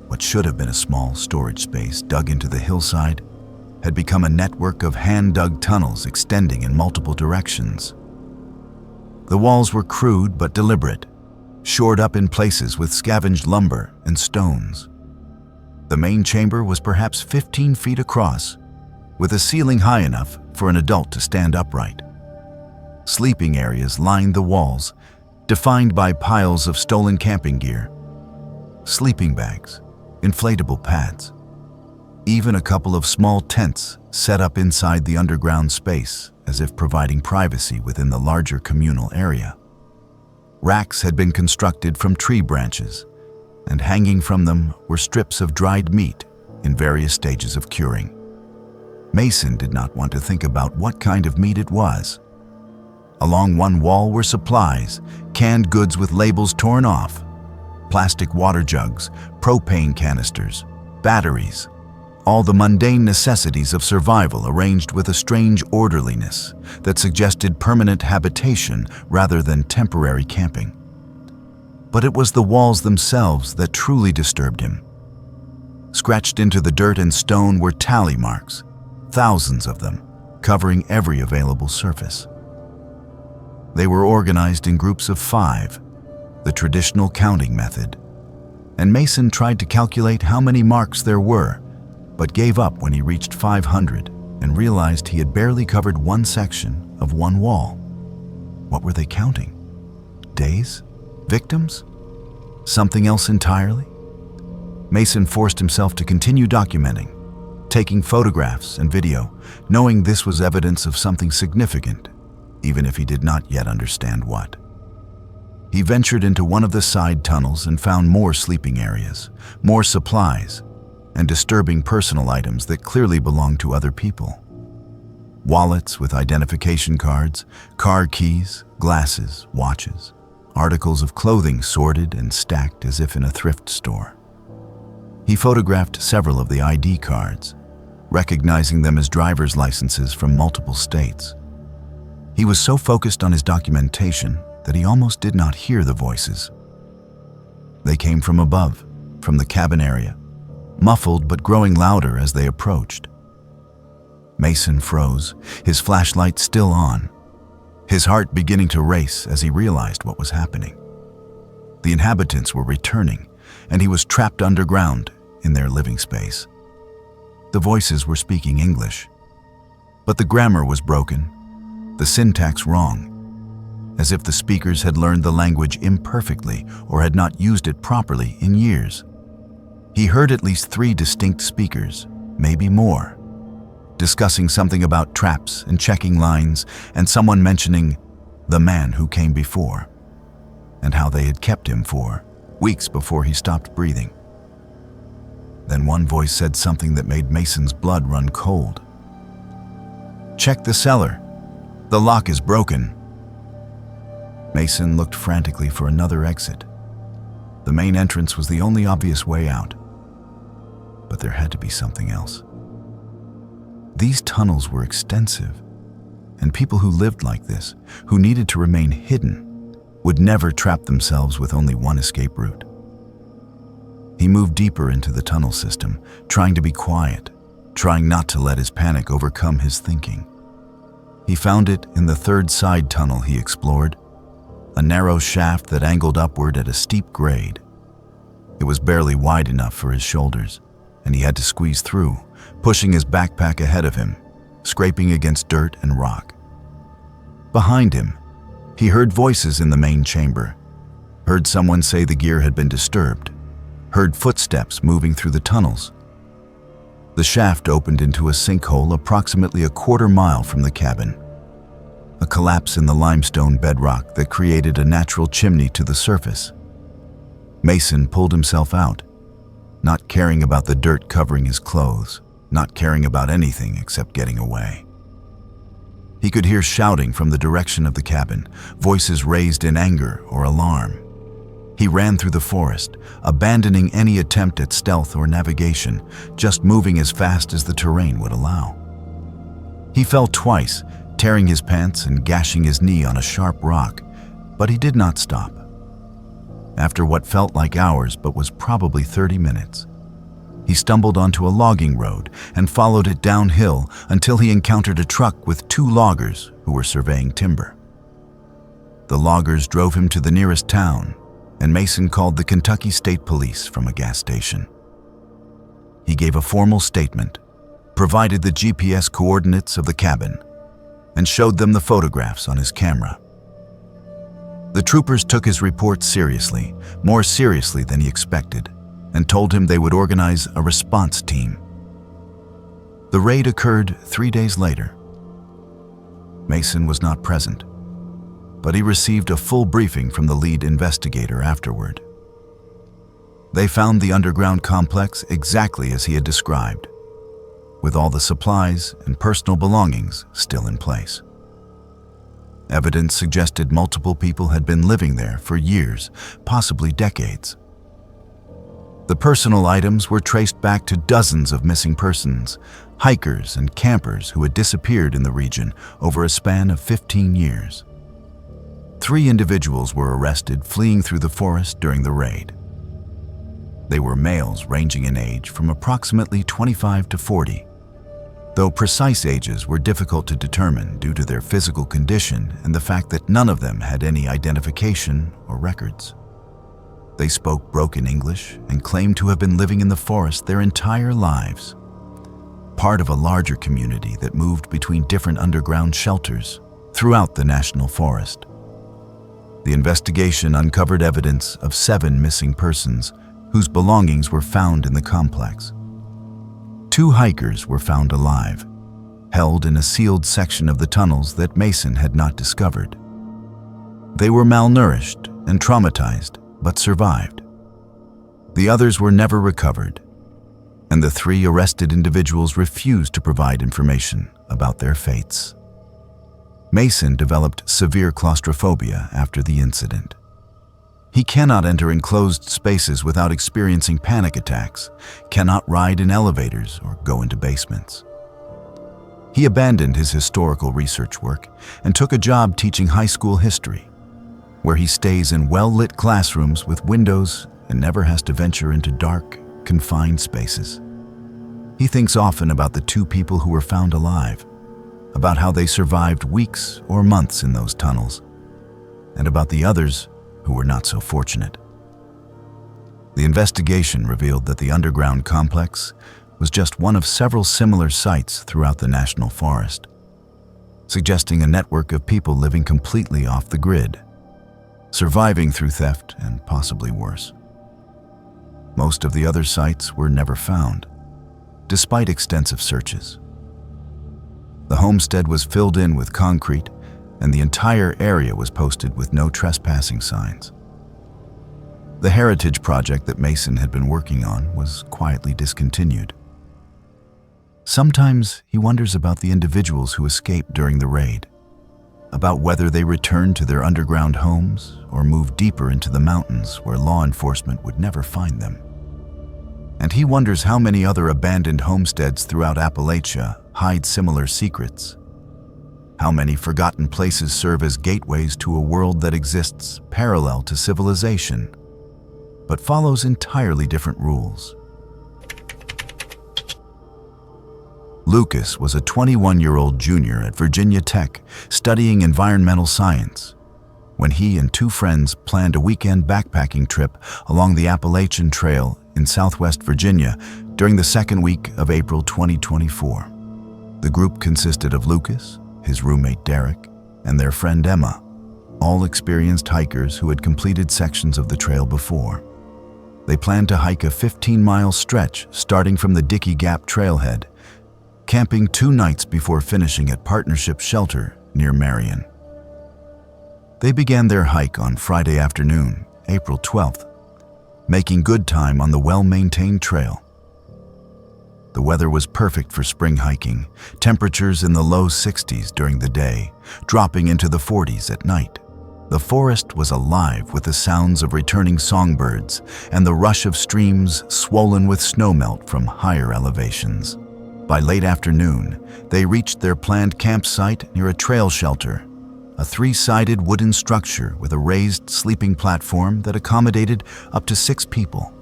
What should have been a small storage space dug into the hillside had become a network of hand-dug tunnels extending in multiple directions. The walls were crude but deliberate, shored up in places with scavenged lumber and stones. The main chamber was perhaps 15 feet across, with a ceiling high enough for an adult to stand upright. Sleeping areas lined the walls, defined by piles of stolen camping gear, sleeping bags, inflatable pads, even a couple of small tents set up inside the underground space as if providing privacy within the larger communal area. Racks had been constructed from tree branches, and hanging from them were strips of dried meat in various stages of curing. Mason did not want to think about what kind of meat it was. Along one wall were supplies, canned goods with labels torn off, plastic water jugs, propane canisters, batteries, all the mundane necessities of survival arranged with a strange orderliness that suggested permanent habitation rather than temporary camping. But it was the walls themselves that truly disturbed him. Scratched into the dirt and stone were tally marks, thousands of them, covering every available surface. They were organized in groups of 5, the traditional counting method, and Mason tried to calculate how many marks there were, but gave up when he reached 500 and realized he had barely covered one section of one wall. What were they counting? Days? Victims? Something else entirely? Mason forced himself to continue documenting, taking photographs and video, knowing this was evidence of something significant, even if he did not yet understand what. He ventured into one of the side tunnels and found more sleeping areas, more supplies, and disturbing personal items that clearly belonged to other people. Wallets with identification cards, car keys, glasses, watches, articles of clothing sorted and stacked as if in a thrift store. He photographed several of the ID cards, recognizing them as driver's licenses from multiple states. He was so focused on his documentation that he almost did not hear the voices. They came from above, from the cabin area, muffled but growing louder as they approached. Mason froze, his flashlight still on, his heart beginning to race as he realized what was happening. The inhabitants were returning, and he was trapped underground in their living space. The voices were speaking English, but the grammar was broken, the syntax wrong. as if the speakers had learned the language imperfectly or had not used it properly in years. He heard at least 3 distinct speakers, maybe more, discussing something about traps and checking lines, and someone mentioning the man who came before, and how they had kept him for weeks before he stopped breathing. Then one voice said something that made Mason's blood run cold. "Check the cellar. The lock is broken." Mason looked frantically for another exit. The main entrance was the only obvious way out. But there had to be something else. These tunnels were extensive, and people who lived like this, who needed to remain hidden, would never trap themselves with only one escape route. He moved deeper into the tunnel system, trying to be quiet, trying not to let his panic overcome his thinking. He found it in the 3rd side tunnel he explored, a narrow shaft that angled upward at a steep grade. It was barely wide enough for his shoulders, and he had to squeeze through, pushing his backpack ahead of him, scraping against dirt and rock. Behind him, he heard voices in the main chamber, heard someone say the gear had been disturbed, heard footsteps moving through the tunnels. The shaft opened into a sinkhole approximately a quarter mile from the cabin, a collapse in the limestone bedrock that created a natural chimney to the surface. Mason pulled himself out, not caring about the dirt covering his clothes, not caring about anything except getting away. He could hear shouting from the direction of the cabin, voices raised in anger or alarm. He ran through the forest, abandoning any attempt at stealth or navigation, just moving as fast as the terrain would allow. He fell twice, tearing his pants and gashing his knee on a sharp rock, but he did not stop. After what felt like hours but was probably 30 minutes, he stumbled onto a logging road and followed it downhill until he encountered a truck with 2 loggers who were surveying timber. The loggers drove him to the nearest town, and Mason called the Kentucky State Police from a gas station. He gave a formal statement, provided the GPS coordinates of the cabin, and showed them the photographs on his camera. The troopers took his report seriously, more seriously than he expected, and told him they would organize a response team. The raid occurred 3 days later. Mason was not present, but he received a full briefing from the lead investigator afterward. They found the underground complex exactly as he had described, with all the supplies and personal belongings still in place. Evidence suggested multiple people had been living there for years, possibly decades. The personal items were traced back to dozens of missing persons, hikers and campers who had disappeared in the region over a span of 15 years. 3 individuals were arrested fleeing through the forest during the raid. They were males ranging in age from approximately 25 to 40, though precise ages were difficult to determine due to their physical condition and the fact that none of them had any identification or records. They spoke broken English and claimed to have been living in the forest their entire lives, part of a larger community that moved between different underground shelters throughout the national forest. The investigation uncovered evidence of 7 missing persons whose belongings were found in the complex. 2 hikers were found alive, held in a sealed section of the tunnels that Mason had not discovered. They were malnourished and traumatized, but survived. The others were never recovered, and the 3 arrested individuals refused to provide information about their fates. Mason developed severe claustrophobia after the incident. He cannot enter enclosed spaces without experiencing panic attacks, cannot ride in elevators or go into basements. He abandoned his historical research work and took a job teaching high school history, where he stays in well-lit classrooms with windows and never has to venture into dark, confined spaces. He thinks often about the 2 people who were found alive, about how they survived weeks or months in those tunnels, and about the others who were not so fortunate. The investigation revealed that the underground complex was just one of several similar sites throughout the national forest. suggesting a network of people living completely off the grid, surviving through theft and possibly worse. Most of the other sites were never found, despite extensive searches. The homestead was filled in with concrete, and the entire area was posted with no trespassing signs. The heritage project that Mason had been working on was quietly discontinued. Sometimes he wonders about the individuals who escaped during the raid, about whether they returned to their underground homes or moved deeper into the mountains where law enforcement would never find them. And he wonders how many other abandoned homesteads throughout Appalachia hide similar secrets. How many forgotten places serve as gateways to a world that exists parallel to civilization, but follows entirely different rules. Lucas was a 21-year-old junior at Virginia Tech studying environmental science when he and two friends planned a weekend backpacking trip along the Appalachian Trail in southwest Virginia during the second week of April 2024. The group consisted of Lucas, his roommate Derek, and their friend Emma, all experienced hikers who had completed sections of the trail before. They planned to hike a 15-mile stretch starting from the Dickey Gap trailhead, camping 2 nights before finishing at Partnership Shelter near Marion. They began their hike on Friday afternoon, April 12th, making good time on the well-maintained trail. The weather was perfect for spring hiking, temperatures in the low 60s during the day, dropping into the 40s at night. The forest was alive with the sounds of returning songbirds and the rush of streams swollen with snowmelt from higher elevations. By late afternoon, they reached their planned campsite near a trail shelter, a 3-sided wooden structure with a raised sleeping platform that accommodated up to 6 people.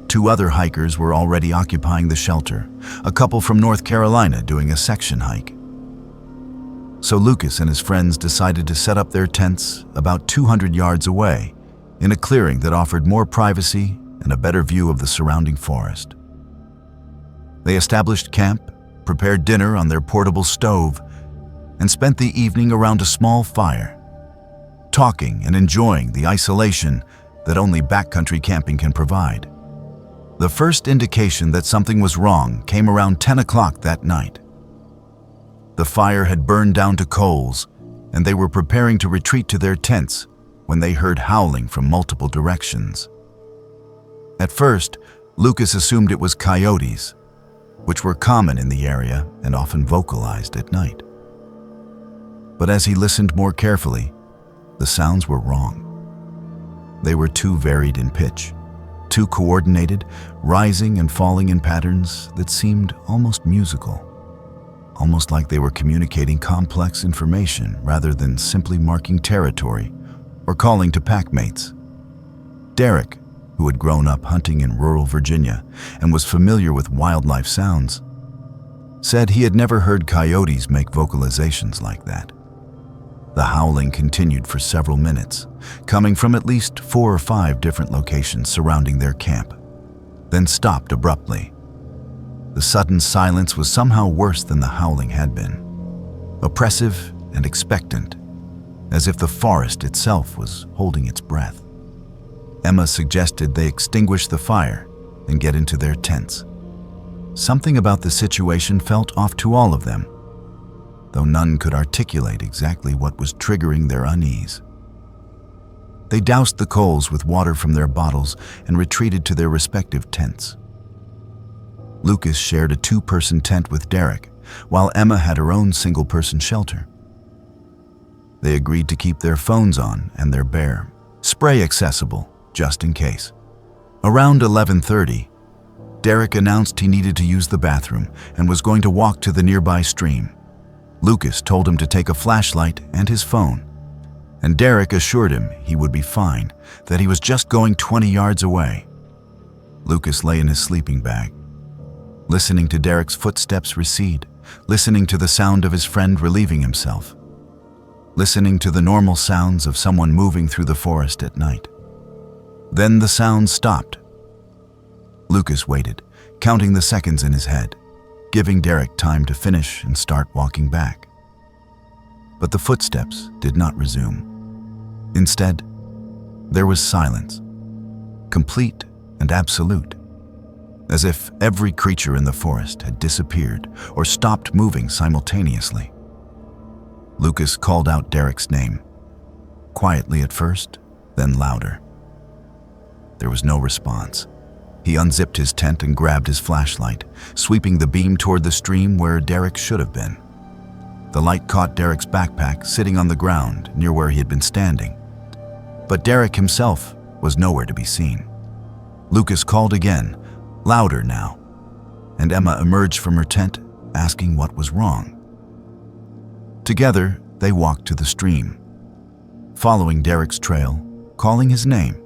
2 other hikers were already occupying the shelter, a couple from North Carolina doing a section hike. So Lucas and his friends decided to set up their tents about 200 yards away, in a clearing that offered more privacy and a better view of the surrounding forest. They established camp, prepared dinner on their portable stove, and spent the evening around a small fire, talking and enjoying the isolation that only backcountry camping can provide. The first indication that something was wrong came around 10 o'clock that night. The fire had burned down to coals, and they were preparing to retreat to their tents when they heard howling from multiple directions. At first, Lucas assumed it was coyotes, which were common in the area and often vocalized at night. But as he listened more carefully, the sounds were wrong. They were too varied in pitch, too coordinated, rising and falling in patterns that seemed almost musical, almost like they were communicating complex information rather than simply marking territory or calling to packmates. Derek, who had grown up hunting in rural Virginia and was familiar with wildlife sounds, said he had never heard coyotes make vocalizations like that. The howling continued for several minutes, coming from at least 4 or 5 different locations surrounding their camp, then stopped abruptly. The sudden silence was somehow worse than the howling had been, oppressive and expectant, as if the forest itself was holding its breath. Emma suggested they extinguish the fire and get into their tents. Something about the situation felt off to all of them, though none could articulate exactly what was triggering their unease. They doused the coals with water from their bottles and retreated to their respective tents. Lucas shared a 2-person tent with Derek, while Emma had her own single-person shelter. They agreed to keep their phones on and their bear spray accessible, just in case. Around 11:30, Derek announced he needed to use the bathroom and was going to walk to the nearby stream. Lucas told him to take a flashlight and his phone, and Derek assured him he would be fine, that he was just going 20 yards away. Lucas lay in his sleeping bag, listening to Derek's footsteps recede, listening to the sound of his friend relieving himself, listening to the normal sounds of someone moving through the forest at night. Then the sound stopped. Lucas waited, counting the seconds in his head, giving Derek time to finish and start walking back. But the footsteps did not resume. Instead, there was silence, complete and absolute, as if every creature in the forest had disappeared or stopped moving simultaneously. Lucas called out Derek's name, quietly at first, then louder. There was no response. He unzipped his tent and grabbed his flashlight, sweeping the beam toward the stream where Derek should have been. The light caught Derek's backpack sitting on the ground near where he had been standing. But Derek himself was nowhere to be seen. Lucas called again, louder now, and Emma emerged from her tent, asking what was wrong. Together, they walked to the stream, following Derek's trail, calling his name.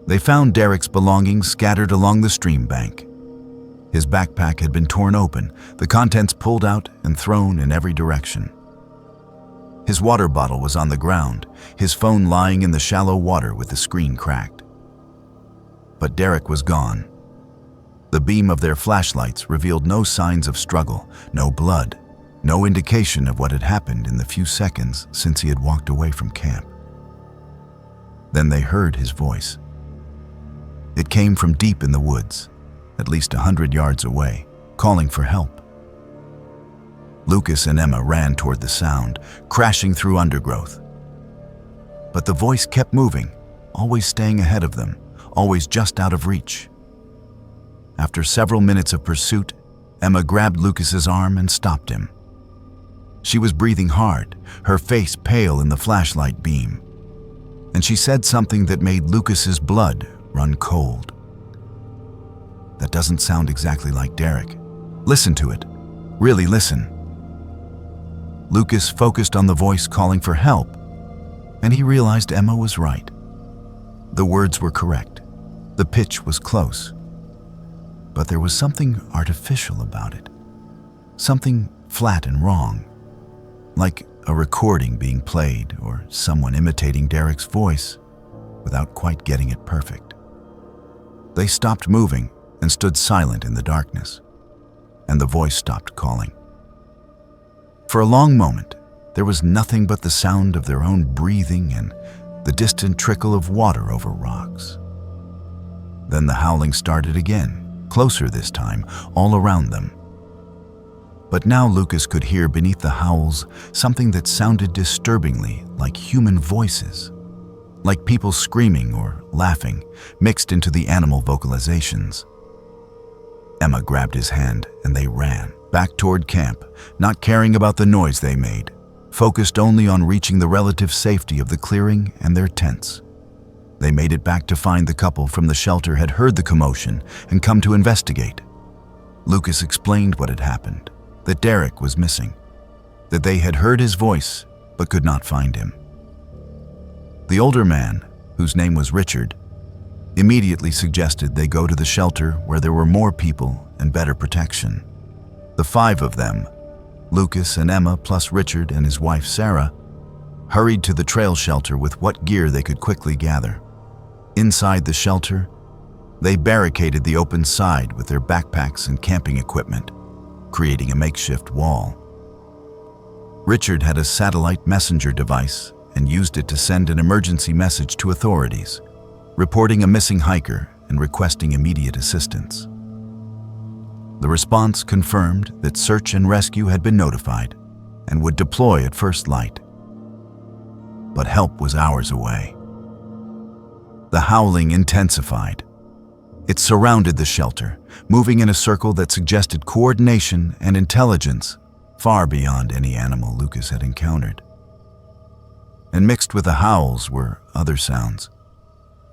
They found Derek's belongings scattered along the stream bank. His backpack had been torn open, the contents pulled out and thrown in every direction. His water bottle was on the ground, his phone lying in the shallow water with the screen cracked. But Derek was gone. The beam of their flashlights revealed no signs of struggle, no blood, no indication of what had happened in the few seconds since he had walked away from camp. Then they heard his voice. It came from deep in the woods, at least 100 yards away, calling for help. Lucas and Emma ran toward the sound, crashing through undergrowth. But the voice kept moving, always staying ahead of them, always just out of reach. After several minutes of pursuit, Emma grabbed Lucas's arm and stopped him. She was breathing hard, her face pale in the flashlight beam, and she said something that made Lucas's blood run cold. That doesn't sound exactly like Derek. Listen to it. Really listen. Lucas focused on the voice calling for help, and he realized Emma was right. The words were correct. The pitch was close. But there was something artificial about it. Something flat and wrong. Like a recording being played or someone imitating Derek's voice without quite getting it perfect. They stopped moving and stood silent in the darkness, and the voice stopped calling. For a long moment, there was nothing but the sound of their own breathing and the distant trickle of water over rocks. Then the howling started again, closer this time, all around them. But now Lucas could hear beneath the howls something that sounded disturbingly like human voices, like people screaming or laughing, mixed into the animal vocalizations. Emma grabbed his hand and they ran, back toward camp, not caring about the noise they made, focused only on reaching the relative safety of the clearing and their tents. They made it back to find the couple from the shelter had heard the commotion and come to investigate. Lucas explained what had happened, that Derek was missing, that they had heard his voice but could not find him. The older man, whose name was Richard, immediately suggested they go to the shelter where there were more people and better protection. The five of them, Lucas and Emma plus Richard and his wife Sarah, hurried to the trail shelter with what gear they could quickly gather. Inside the shelter, they barricaded the open side with their backpacks and camping equipment, creating a makeshift wall. Richard had a satellite messenger device and used it to send an emergency message to authorities, reporting a missing hiker and requesting immediate assistance. The response confirmed that search and rescue had been notified and would deploy at first light. But help was hours away. The howling intensified. It surrounded the shelter, moving in a circle that suggested coordination and intelligence far beyond any animal Lucas had encountered. And mixed with the howls were other sounds.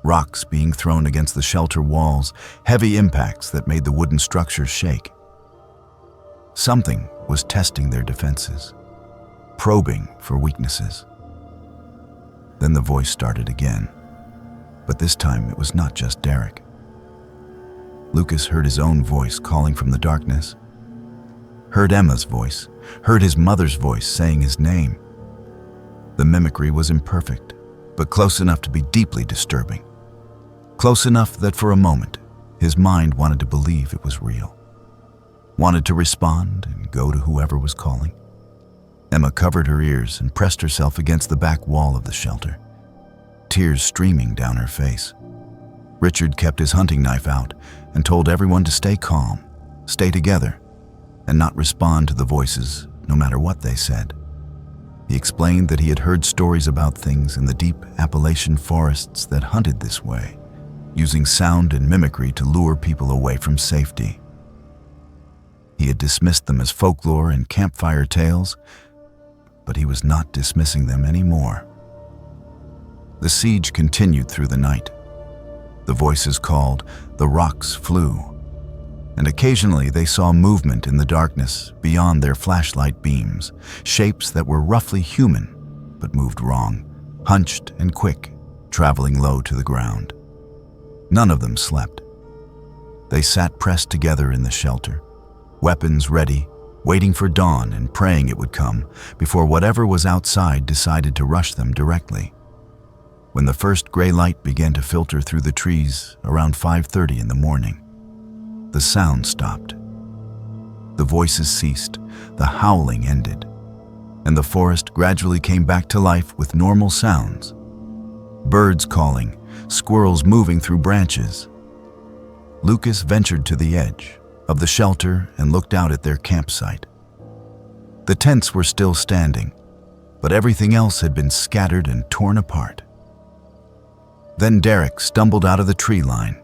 Rocks being thrown against the shelter walls, heavy impacts that made the wooden structures shake. Something was testing their defenses, probing for weaknesses. Then the voice started again, but this time it was not just Derek. Lucas heard his own voice calling from the darkness, heard Emma's voice, heard his mother's voice saying his name. The mimicry was imperfect, but close enough to be deeply disturbing. Close enough that for a moment, his mind wanted to believe it was real, wanted to respond and go to whoever was calling. Emma covered her ears and pressed herself against the back wall of the shelter, tears streaming down her face. Richard kept his hunting knife out and told everyone to stay calm, stay together, and not respond to the voices no matter what they said. He explained that he had heard stories about things in the deep Appalachian forests that hunted this way, using sound and mimicry to lure people away from safety. He had dismissed them as folklore and campfire tales, but he was not dismissing them anymore. The siege continued through the night. The voices called, the rocks flew, and occasionally they saw movement in the darkness beyond their flashlight beams, shapes that were roughly human, but moved wrong, hunched and quick, traveling low to the ground. None of them slept. They sat pressed together in the shelter, weapons ready, waiting for dawn and praying it would come before whatever was outside decided to rush them directly. When the first gray light began to filter through the trees around 5:30 in the morning, the sound stopped. The voices ceased, the howling ended, and the forest gradually came back to life with normal sounds. Birds calling, squirrels moving through branches. Lucas ventured to the edge of the shelter and looked out at their campsite. The tents were still standing, but everything else had been scattered and torn apart. Then Derek stumbled out of the tree line.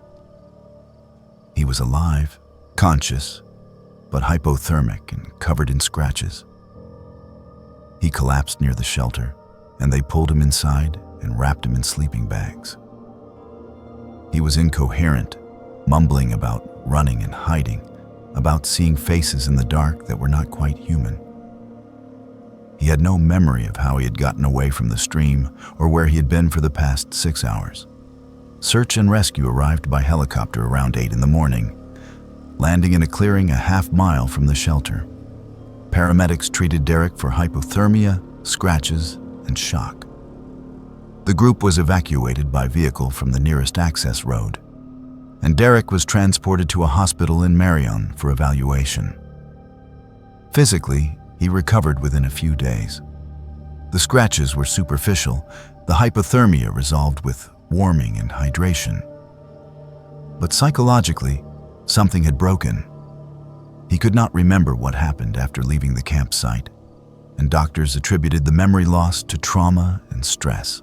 He was alive, conscious, but hypothermic and covered in scratches. He collapsed near the shelter, and they pulled him inside and wrapped him in sleeping bags. He was incoherent, mumbling about running and hiding, about seeing faces in the dark that were not quite human. He had no memory of how he had gotten away from the stream or where he had been for the past 6 hours. Search and rescue arrived by helicopter around 8 in the morning, landing in a clearing a half-mile from the shelter. Paramedics treated Derek for hypothermia, scratches, and shock. The group was evacuated by vehicle from the nearest access road, and Derek was transported to a hospital in Marion for evaluation. Physically, he recovered within a few days. The scratches were superficial, the hypothermia resolved with warming and hydration. But psychologically, something had broken. He could not remember what happened after leaving the campsite, and doctors attributed the memory loss to trauma and stress.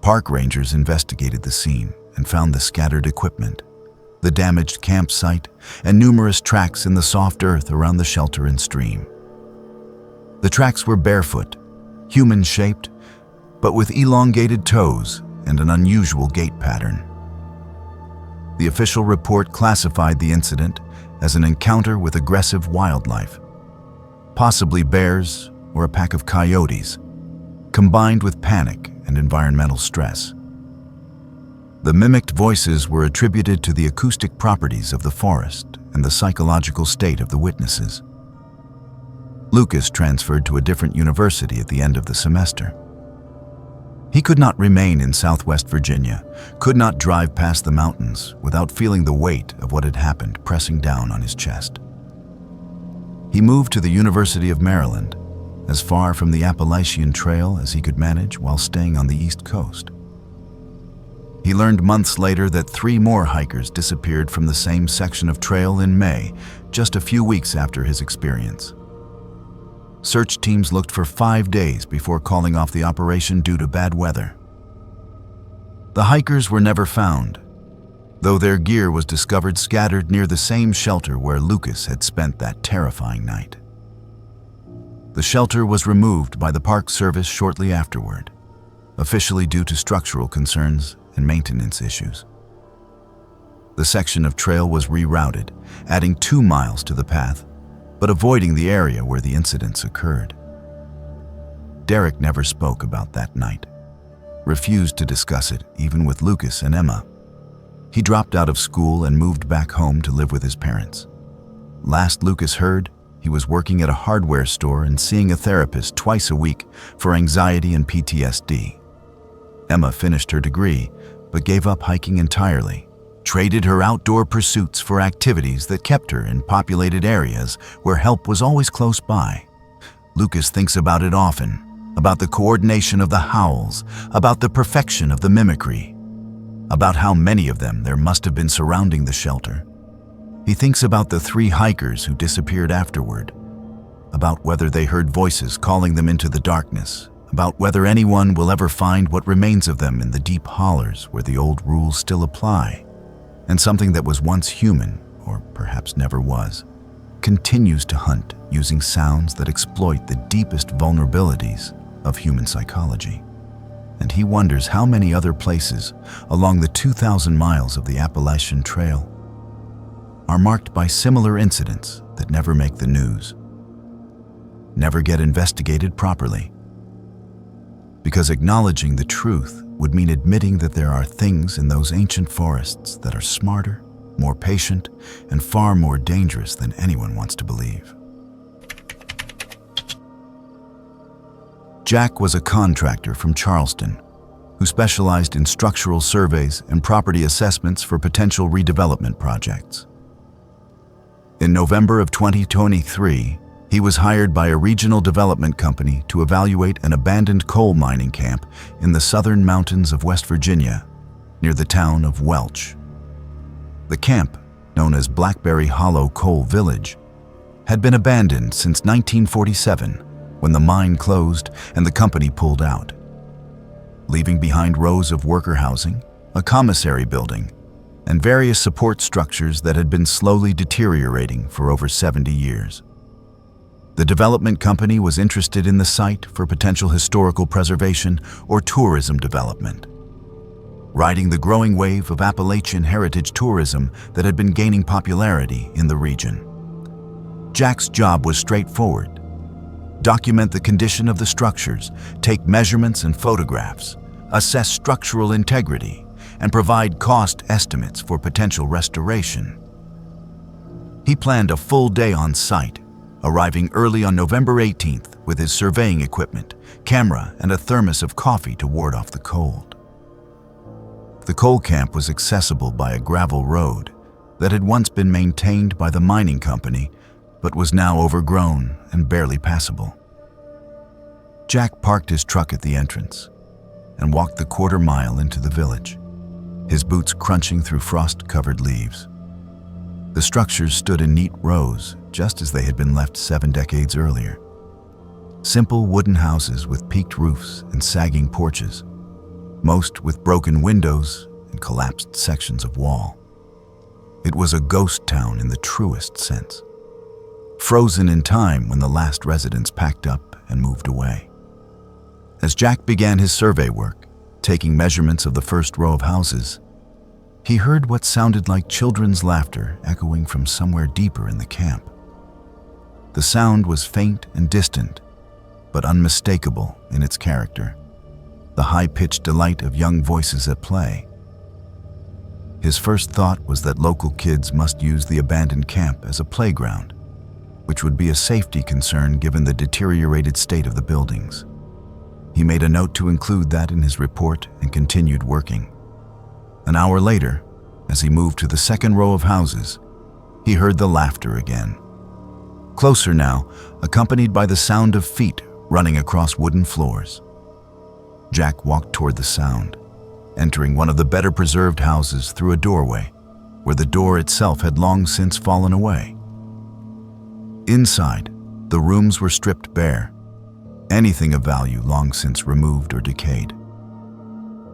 Park rangers investigated the scene and found the scattered equipment, the damaged campsite, and numerous tracks in the soft earth around the shelter and stream. The tracks were barefoot, human-shaped, but with elongated toes and an unusual gait pattern. The official report classified the incident as an encounter with aggressive wildlife, possibly bears or a pack of coyotes, combined with panic and environmental stress. The mimicked voices were attributed to the acoustic properties of the forest and the psychological state of the witnesses. Lucas transferred to a different university at the end of the semester. He could not remain in Southwest Virginia, could not drive past the mountains without feeling the weight of what had happened pressing down on his chest. He moved to the University of Maryland, as far from the Appalachian Trail as he could manage while staying on the East Coast. He learned months later that 3 more hikers disappeared from the same section of trail in May, just a few weeks after his experience. Search teams looked for 5 days before calling off the operation due to bad weather. The hikers were never found, though their gear was discovered scattered near the same shelter where Lucas had spent that terrifying night. The shelter was removed by the Park Service shortly afterward, officially due to structural concerns and maintenance issues. The section of trail was rerouted, adding 2 miles to the path, but avoiding the area where the incidents occurred. Derek never spoke about that night, refused to discuss it even with Lucas and Emma. He dropped out of school and moved back home to live with his parents. Last Lucas heard, he was working at a hardware store and seeing a therapist twice a week for anxiety and PTSD. Emma finished her degree, but gave up hiking entirely, traded her outdoor pursuits for activities that kept her in populated areas where help was always close by. Lucas thinks about it often, about the coordination of the howls, about the perfection of the mimicry, about how many of them there must have been surrounding the shelter. He thinks about the 3 hikers who disappeared afterward, about whether they heard voices calling them into the darkness, about whether anyone will ever find what remains of them in the deep hollers where the old rules still apply, and something that was once human, or perhaps never was, continues to hunt using sounds that exploit the deepest vulnerabilities of human psychology. And he wonders how many other places along the 2,000 miles of the Appalachian Trail are marked by similar incidents that never make the news, never get investigated properly. Because acknowledging the truth would mean admitting that there are things in those ancient forests that are smarter, more patient, and far more dangerous than anyone wants to believe. Jack was a contractor from Charleston who specialized in structural surveys and property assessments for potential redevelopment projects. In November of 2023, he was hired by a regional development company to evaluate an abandoned coal mining camp in the southern mountains of West Virginia, near the town of Welch. The camp, known as Blackberry Hollow Coal Village, had been abandoned since 1947 when the mine closed and the company pulled out, leaving behind rows of worker housing, a commissary building, and various support structures that had been slowly deteriorating for over 70 years. The development company was interested in the site for potential historical preservation or tourism development, riding the growing wave of Appalachian heritage tourism that had been gaining popularity in the region. Jack's job was straightforward: document the condition of the structures, take measurements and photographs, assess structural integrity, and provide cost estimates for potential restoration. He planned a full day on site, arriving early on November 18th with his surveying equipment, camera, and a thermos of coffee to ward off the cold. The coal camp was accessible by a gravel road that had once been maintained by the mining company but was now overgrown and barely passable. Jack parked his truck at the entrance and walked the quarter-mile into the village, his boots crunching through frost-covered leaves. The structures stood in neat rows, just as they had been left 7 decades earlier. Simple wooden houses with peaked roofs and sagging porches, most with broken windows and collapsed sections of wall. It was a ghost town in the truest sense, frozen in time when the last residents packed up and moved away. As Jack began his survey work, taking measurements of the first row of houses, he heard what sounded like children's laughter echoing from somewhere deeper in the camp. The sound was faint and distant, but unmistakable in its character, the high-pitched delight of young voices at play. His first thought was that local kids must use the abandoned camp as a playground, which would be a safety concern given the deteriorated state of the buildings. He made a note to include that in his report and continued working. An hour later, as he moved to the second row of houses, he heard the laughter again. Closer now, accompanied by the sound of feet running across wooden floors. Jack walked toward the sound, entering one of the better preserved houses through a doorway, where the door itself had long since fallen away. Inside, the rooms were stripped bare, anything of value long since removed or decayed.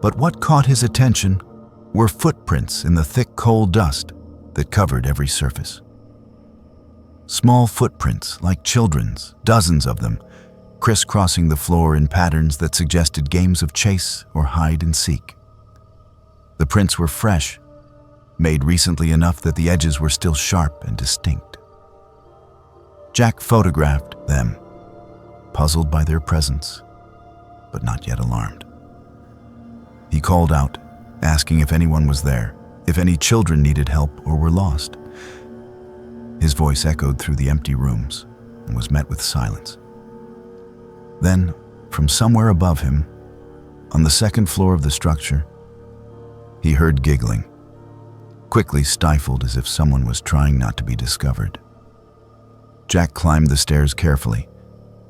But what caught his attention were footprints in the thick coal dust that covered every surface. Small footprints like children's, dozens of them, crisscrossing the floor in patterns that suggested games of chase or hide and seek. The prints were fresh, made recently enough that the edges were still sharp and distinct. Jack photographed them, puzzled by their presence, but not yet alarmed. He called out, asking if anyone was there, if any children needed help or were lost. His voice echoed through the empty rooms and was met with silence. Then, from somewhere above him, on the second floor of the structure, he heard giggling, quickly stifled as if someone was trying not to be discovered. Jack climbed the stairs carefully,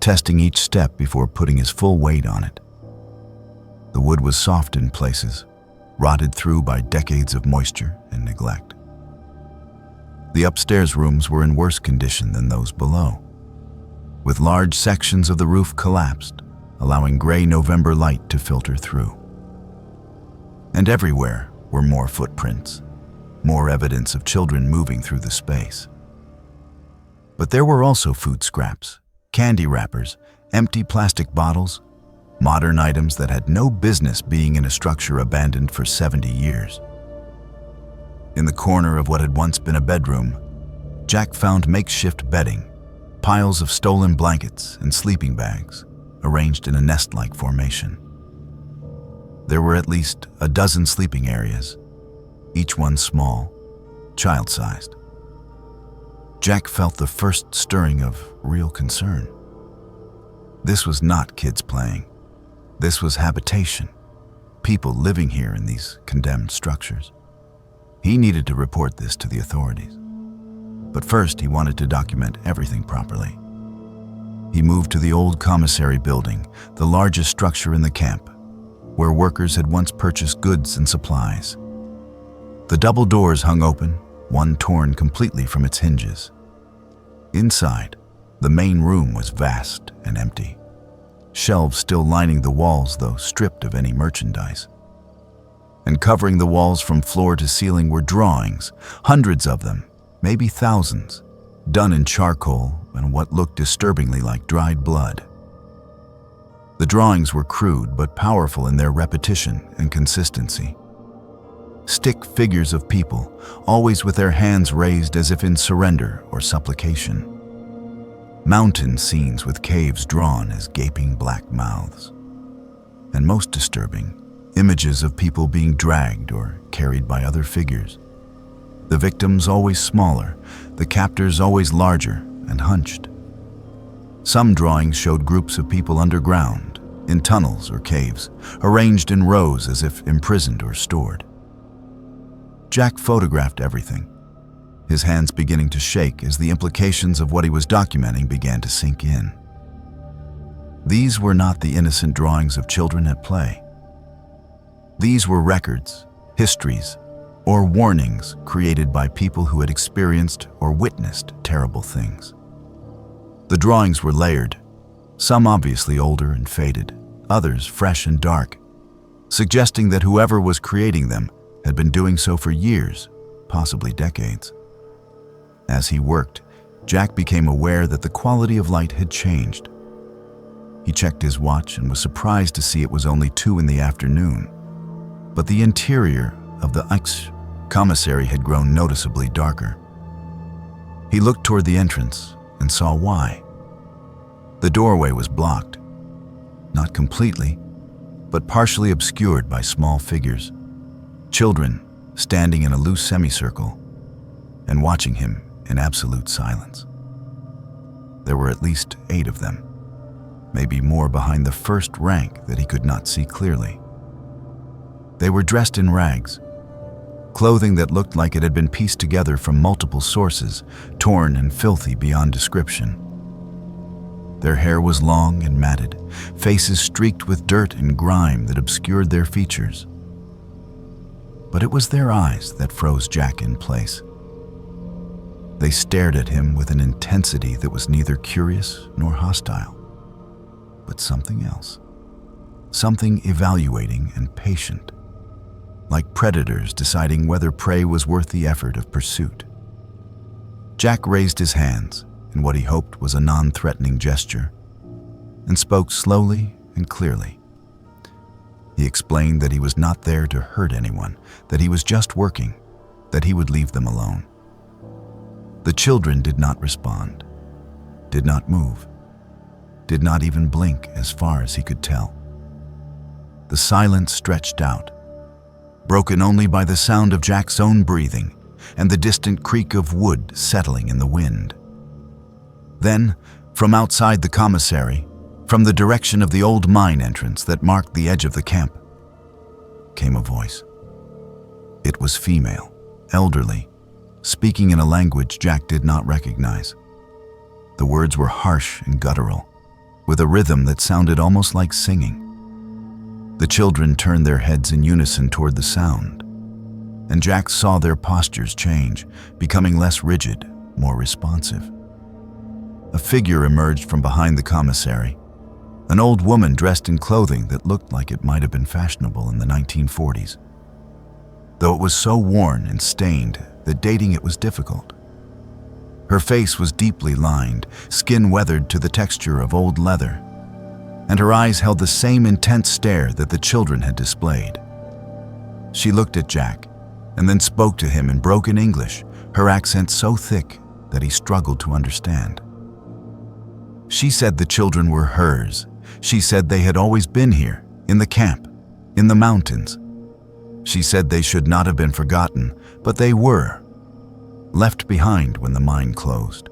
testing each step before putting his full weight on it. The wood was soft in places, rotted through by decades of moisture and neglect. The upstairs rooms were in worse condition than those below, with large sections of the roof collapsed, allowing gray November light to filter through. And everywhere were more footprints, more evidence of children moving through the space. But there were also food scraps, candy wrappers, empty plastic bottles, modern items that had no business being in a structure abandoned for 70 years. In the corner of what had once been a bedroom, Jack found makeshift bedding, piles of stolen blankets and sleeping bags, arranged in a nest-like formation. There were at least a dozen sleeping areas, each one small, child-sized. Jack felt the first stirring of real concern. This was not kids playing. This was habitation, people living here in these condemned structures. He needed to report this to the authorities. But first, he wanted to document everything properly. He moved to the old commissary building, the largest structure in the camp, where workers had once purchased goods and supplies. The double doors hung open, one torn completely from its hinges. Inside, the main room was vast and empty, shelves still lining the walls, though stripped of any merchandise. And covering the walls from floor to ceiling were drawings, hundreds of them, maybe thousands, done in charcoal and what looked disturbingly like dried blood. The drawings were crude but powerful in their repetition and consistency. Stick figures of people, always with their hands raised as if in surrender or supplication. Mountain scenes with caves drawn as gaping black mouths. And most disturbing, images of people being dragged or carried by other figures. The victims always smaller, the captors always larger and hunched. Some drawings showed groups of people underground, in tunnels or caves, arranged in rows as if imprisoned or stored. Jack photographed everything, his hands beginning to shake as the implications of what he was documenting began to sink in. These were not the innocent drawings of children at play. These were records, histories, or warnings created by people who had experienced or witnessed terrible things. The drawings were layered, some obviously older and faded, others fresh and dark, suggesting that whoever was creating them had been doing so for years, possibly decades. As he worked, Jack became aware that the quality of light had changed. He checked his watch and was surprised to see it was only 2 in the afternoon. But the interior of the commissary had grown noticeably darker. He looked toward the entrance and saw why. The doorway was blocked, not completely, but partially obscured by small figures, children standing in a loose semicircle and watching him in absolute silence. There were at least 8 of them, maybe more behind the first rank that he could not see clearly. They were dressed in rags, clothing that looked like it had been pieced together from multiple sources, torn and filthy beyond description. Their hair was long and matted, faces streaked with dirt and grime that obscured their features. But it was their eyes that froze Jack in place. They stared at him with an intensity that was neither curious nor hostile, but something else, something evaluating and patient, like predators deciding whether prey was worth the effort of pursuit. Jack raised his hands in what he hoped was a non-threatening gesture and spoke slowly and clearly. He explained that he was not there to hurt anyone, that he was just working, that he would leave them alone. The children did not respond, did not move, did not even blink as far as he could tell. The silence stretched out, broken only by the sound of Jack's own breathing and the distant creak of wood settling in the wind. Then, from outside the commissary, from the direction of the old mine entrance that marked the edge of the camp, came a voice. It was female, elderly, speaking in a language Jack did not recognize. The words were harsh and guttural, with a rhythm that sounded almost like singing. The children turned their heads in unison toward the sound, and Jack saw their postures change, becoming less rigid, more responsive. A figure emerged from behind the commissary, an old woman dressed in clothing that looked like it might have been fashionable in the 1940s, though it was so worn and stained that dating it was difficult. Her face was deeply lined, skin weathered to the texture of old leather, and her eyes held the same intense stare that the children had displayed. She looked at Jack and then spoke to him in broken English, her accent so thick that he struggled to understand. She said the children were hers. She said they had always been here, in the camp, in the mountains. She said they should not have been forgotten, but they were, left behind when the mine closed,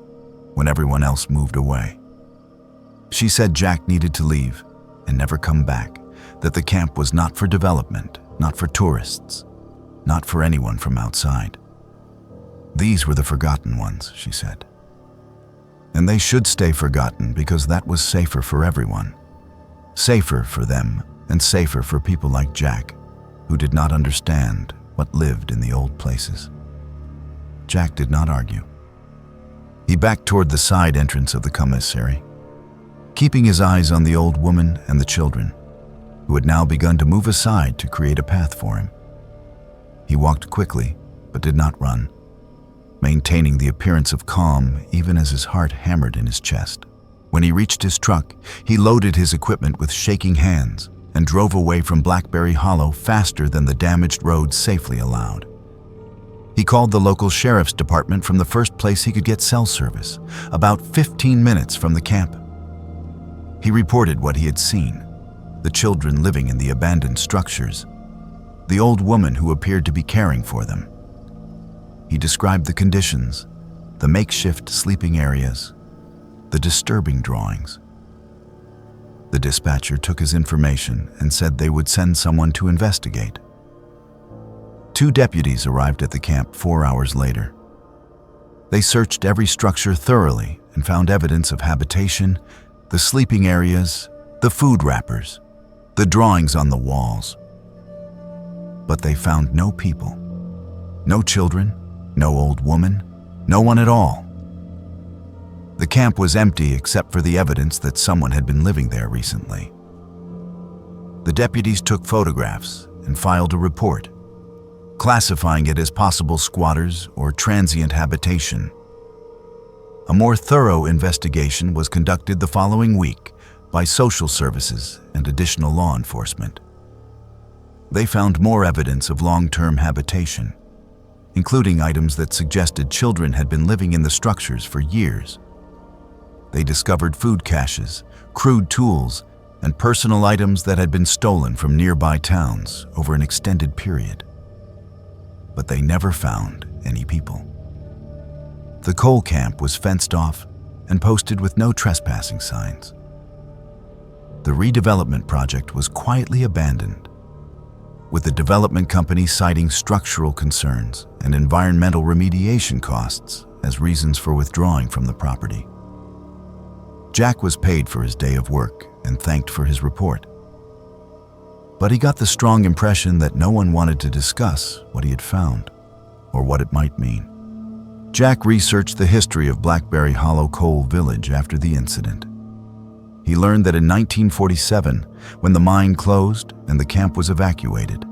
when everyone else moved away. She said Jack needed to leave and never come back, that the camp was not for development, not for tourists, not for anyone from outside. These were the forgotten ones, she said. And they should stay forgotten because that was safer for everyone. Safer for them and safer for people like Jack, who did not understand what lived in the old places. Jack did not argue. He backed toward the side entrance of the commissary, keeping his eyes on the old woman and the children, who had now begun to move aside to create a path for him. He walked quickly, but did not run, maintaining the appearance of calm even as his heart hammered in his chest. When he reached his truck, he loaded his equipment with shaking hands and drove away from Blackberry Hollow faster than the damaged road safely allowed. He called the local sheriff's department from the first place he could get cell service, about 15 minutes from the camp. He reported what he had seen, the children living in the abandoned structures, the old woman who appeared to be caring for them. He described the conditions, the makeshift sleeping areas, the disturbing drawings. The dispatcher took his information and said they would send someone to investigate. 2 deputies arrived at the camp 4 hours later. They searched every structure thoroughly and found evidence of habitation, the sleeping areas, the food wrappers, the drawings on the walls. But they found no people, no children, no old woman, no one at all. The camp was empty except for the evidence that someone had been living there recently. The deputies took photographs and filed a report, classifying it as possible squatters or transient habitation. A more thorough investigation was conducted the following week by social services and additional law enforcement. They found more evidence of long-term habitation, including items that suggested children had been living in the structures for years. They discovered food caches, crude tools, and personal items that had been stolen from nearby towns over an extended period. But they never found any people. The coal camp was fenced off and posted with no trespassing signs. The redevelopment project was quietly abandoned, with the development company citing structural concerns and environmental remediation costs as reasons for withdrawing from the property. Jack was paid for his day of work and thanked for his report. But he got the strong impression that no one wanted to discuss what he had found or what it might mean. Jack researched the history of Blackberry Hollow Coal Village after the incident. He learned that in 1947, when the mine closed and the camp was evacuated,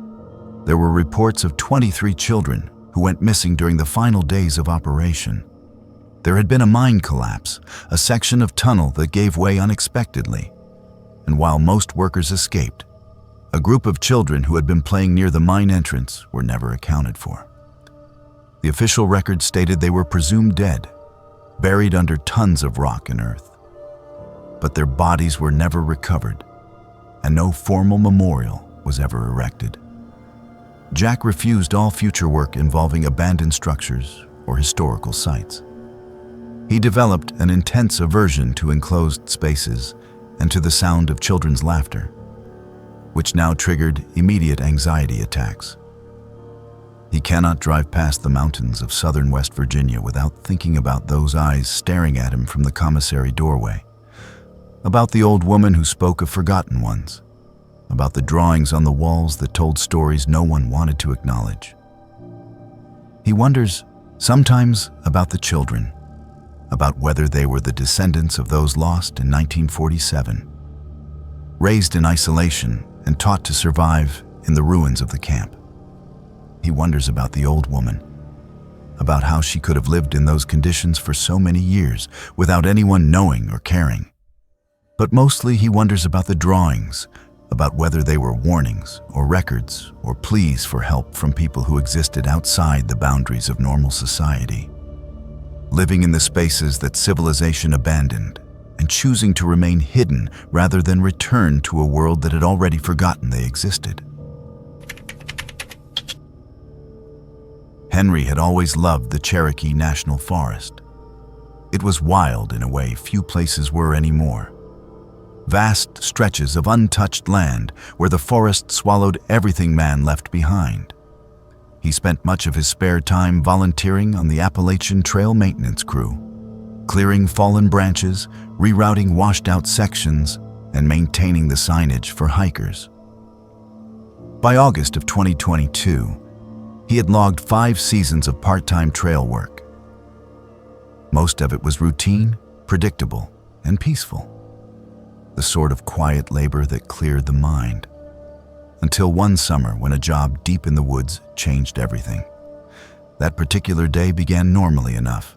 there were reports of 23 children who went missing during the final days of operation. There had been a mine collapse, a section of tunnel that gave way unexpectedly, and while most workers escaped, a group of children who had been playing near the mine entrance were never accounted for. The official record stated they were presumed dead, buried under tons of rock and earth. But their bodies were never recovered, and no formal memorial was ever erected. Jack refused all future work involving abandoned structures or historical sites. He developed an intense aversion to enclosed spaces and to the sound of children's laughter, which now triggered immediate anxiety attacks. He cannot drive past the mountains of southern West Virginia without thinking about those eyes staring at him from the commissary doorway. about the old woman who spoke of forgotten ones, about the drawings on the walls that told stories no one wanted to acknowledge. He wonders sometimes about the children, about whether they were the descendants of those lost in 1947, raised in isolation and taught to survive in the ruins of the camp. He wonders about the old woman, about how she could have lived in those conditions for so many years without anyone knowing or caring. But mostly he wonders about the drawings, about whether they were warnings or records or pleas for help from people who existed outside the boundaries of normal society, living in the spaces that civilization abandoned and choosing to remain hidden rather than return to a world that had already forgotten they existed. Henry had always loved the Cherokee National Forest. It was wild in a way few places were anymore. Vast stretches of untouched land where the forest swallowed everything man left behind. He spent much of his spare time volunteering on the Appalachian Trail maintenance crew, clearing fallen branches, rerouting washed-out sections, and maintaining the signage for hikers. By August of 2022, he had logged 5 seasons of part-time trail work. Most of it was routine, predictable, and peaceful. The sort of quiet labor that cleared the mind. Until one summer when a job deep in the woods changed everything. That particular day began normally enough.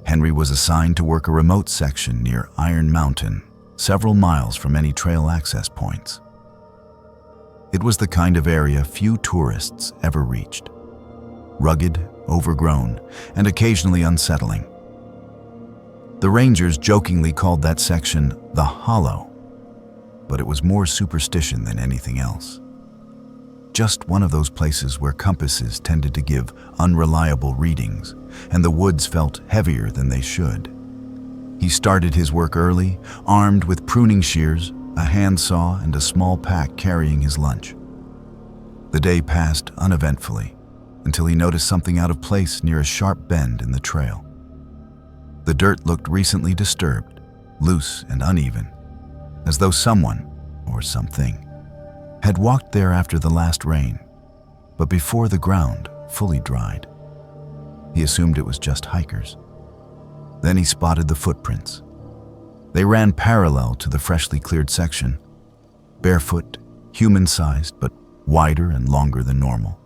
Henry was assigned to work a remote section near Iron Mountain, several miles from any trail access points. It was the kind of area few tourists ever reached. Rugged, overgrown, and occasionally unsettling. The rangers jokingly called that section the Hollow, but it was more superstition than anything else. Just one of those places where compasses tended to give unreliable readings, and the woods felt heavier than they should. He started his work early, armed with pruning shears, a handsaw, and a small pack carrying his lunch. The day passed uneventfully until he noticed something out of place near a sharp bend in the trail. The dirt looked recently disturbed, loose and uneven, as though someone, or something, had walked there after the last rain, but before the ground fully dried. He assumed it was just hikers. Then he spotted the footprints. They ran parallel to the freshly cleared section, barefoot, human-sized, but wider and longer than normal.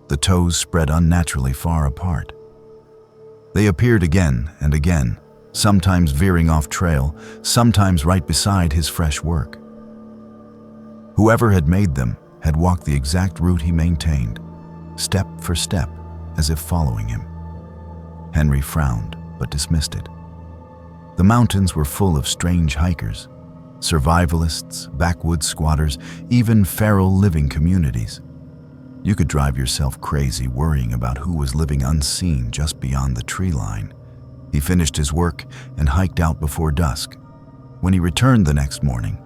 The toes spread unnaturally far apart. They appeared again and again, sometimes veering off trail, sometimes right beside his fresh work. Whoever had made them had walked the exact route he maintained, step for step, as if following him. Henry frowned, but dismissed it. The mountains were full of strange hikers, survivalists, backwoods squatters, even feral living communities. You could drive yourself crazy worrying about who was living unseen just beyond the tree line. He finished his work and hiked out before dusk. When he returned the next morning,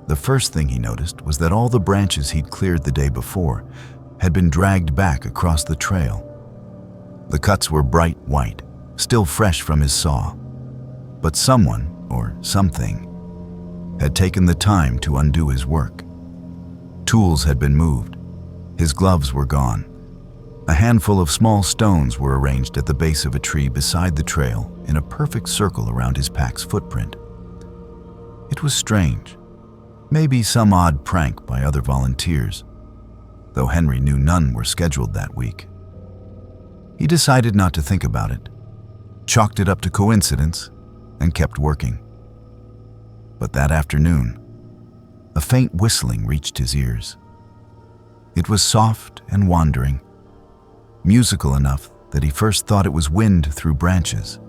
the first thing he noticed was that all the branches he'd cleared the day before had been dragged back across the trail. The cuts were bright white, still fresh from his saw. But someone, or something, had taken the time to undo his work. Tools had been moved. His gloves were gone. A handful of small stones were arranged at the base of a tree beside the trail in a perfect circle around his pack's footprint. It was strange. Maybe some odd prank by other volunteers, though Henry knew none were scheduled that week. He decided not to think about it, chalked it up to coincidence, and kept working. But that afternoon, a faint whistling reached his ears. It was soft and wandering, musical enough that he first thought it was wind through branches.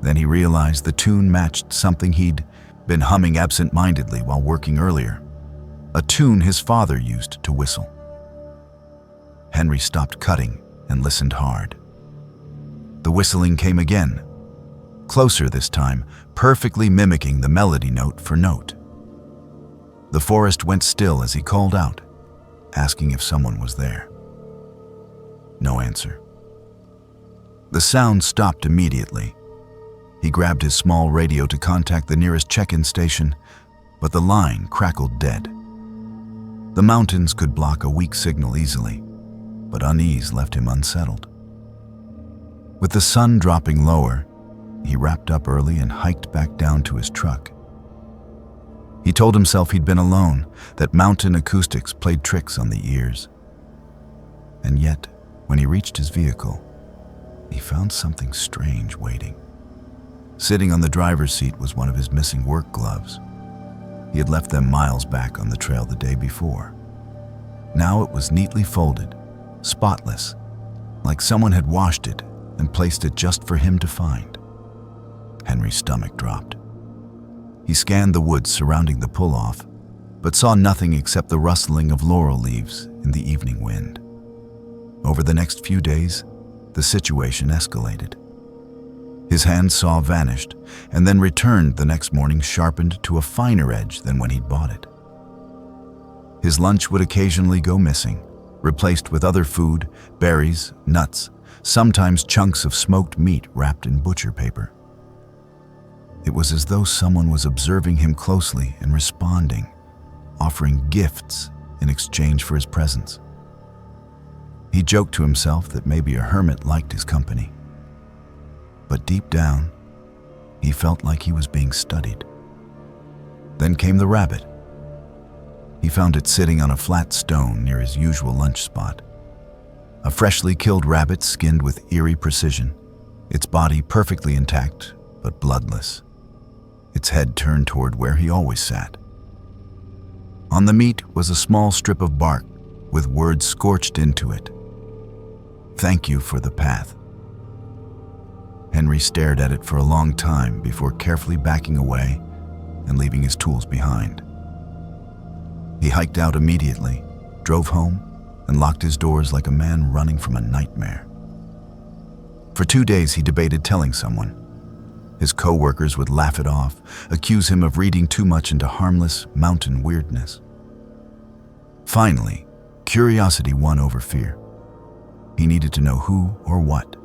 Then he realized the tune matched something he'd been humming absent-mindedly while working earlier, a tune his father used to whistle. Henry stopped cutting and listened hard. The whistling came again, closer this time, perfectly mimicking the melody note for note. The forest went still as he called out, asking if someone was there. No answer. The sound stopped immediately. He grabbed his small radio to contact the nearest check-in station, but the line crackled dead. The mountains could block a weak signal easily, but unease left him unsettled. With the sun dropping lower, he wrapped up early and hiked back down to his truck. He told himself he'd been alone, that mountain acoustics played tricks on the ears. And yet, when he reached his vehicle, he found something strange waiting. Sitting on the driver's seat was one of his missing work gloves. He had left them miles back on the trail the day before. Now it was neatly folded, spotless, like someone had washed it and placed it just for him to find. Henry's stomach dropped. He scanned the woods surrounding the pull-off, but saw nothing except the rustling of laurel leaves in the evening wind. Over the next few days, the situation escalated. His hand saw vanished, and then returned the next morning sharpened to a finer edge than when he'd bought it. His lunch would occasionally go missing, replaced with other food, berries, nuts, sometimes chunks of smoked meat wrapped in butcher paper. It was as though someone was observing him closely and responding, offering gifts in exchange for his presence. He joked to himself that maybe a hermit liked his company. But deep down, he felt like he was being studied. Then came the rabbit. He found it sitting on a flat stone near his usual lunch spot. A freshly killed rabbit skinned with eerie precision, its body perfectly intact but bloodless, its head turned toward where he always sat. On the meat was a small strip of bark with words scorched into it. "Thank you for the path." Henry stared at it for a long time before carefully backing away and leaving his tools behind. He hiked out immediately, drove home, and locked his doors like a man running from a nightmare. For 2 days he debated telling someone. His co-workers would laugh it off, accuse him of reading too much into harmless mountain weirdness. Finally, curiosity won over fear. He needed to know who or what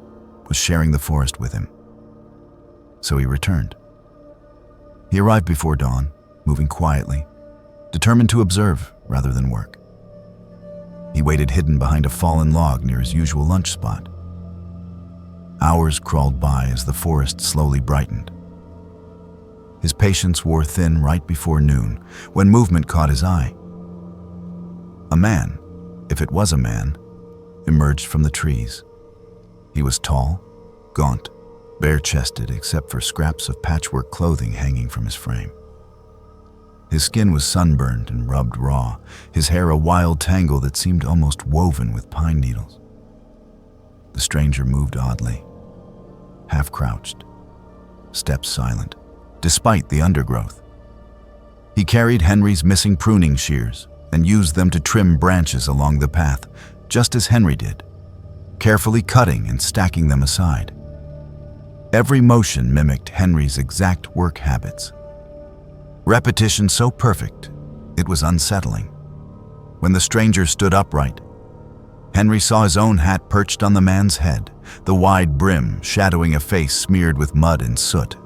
was sharing the forest with him. So he returned. He arrived before dawn, moving quietly, determined to observe rather than work. He waited hidden behind a fallen log near his usual lunch spot. Hours crawled by as the forest slowly brightened. His patience wore thin right before noon, when movement caught his eye. A man, if it was a man, emerged from the trees. He was tall, gaunt, bare-chested except for scraps of patchwork clothing hanging from his frame. His skin was sunburned and rubbed raw, his hair a wild tangle that seemed almost woven with pine needles. The stranger moved oddly, half-crouched, steps silent, despite the undergrowth. He carried Henry's missing pruning shears and used them to trim branches along the path, just as Henry did, carefully cutting and stacking them aside. Every motion mimicked Henry's exact work habits. Repetition so perfect, it was unsettling. When the stranger stood upright, Henry saw his own hat perched on the man's head, the wide brim shadowing a face smeared with mud and soot,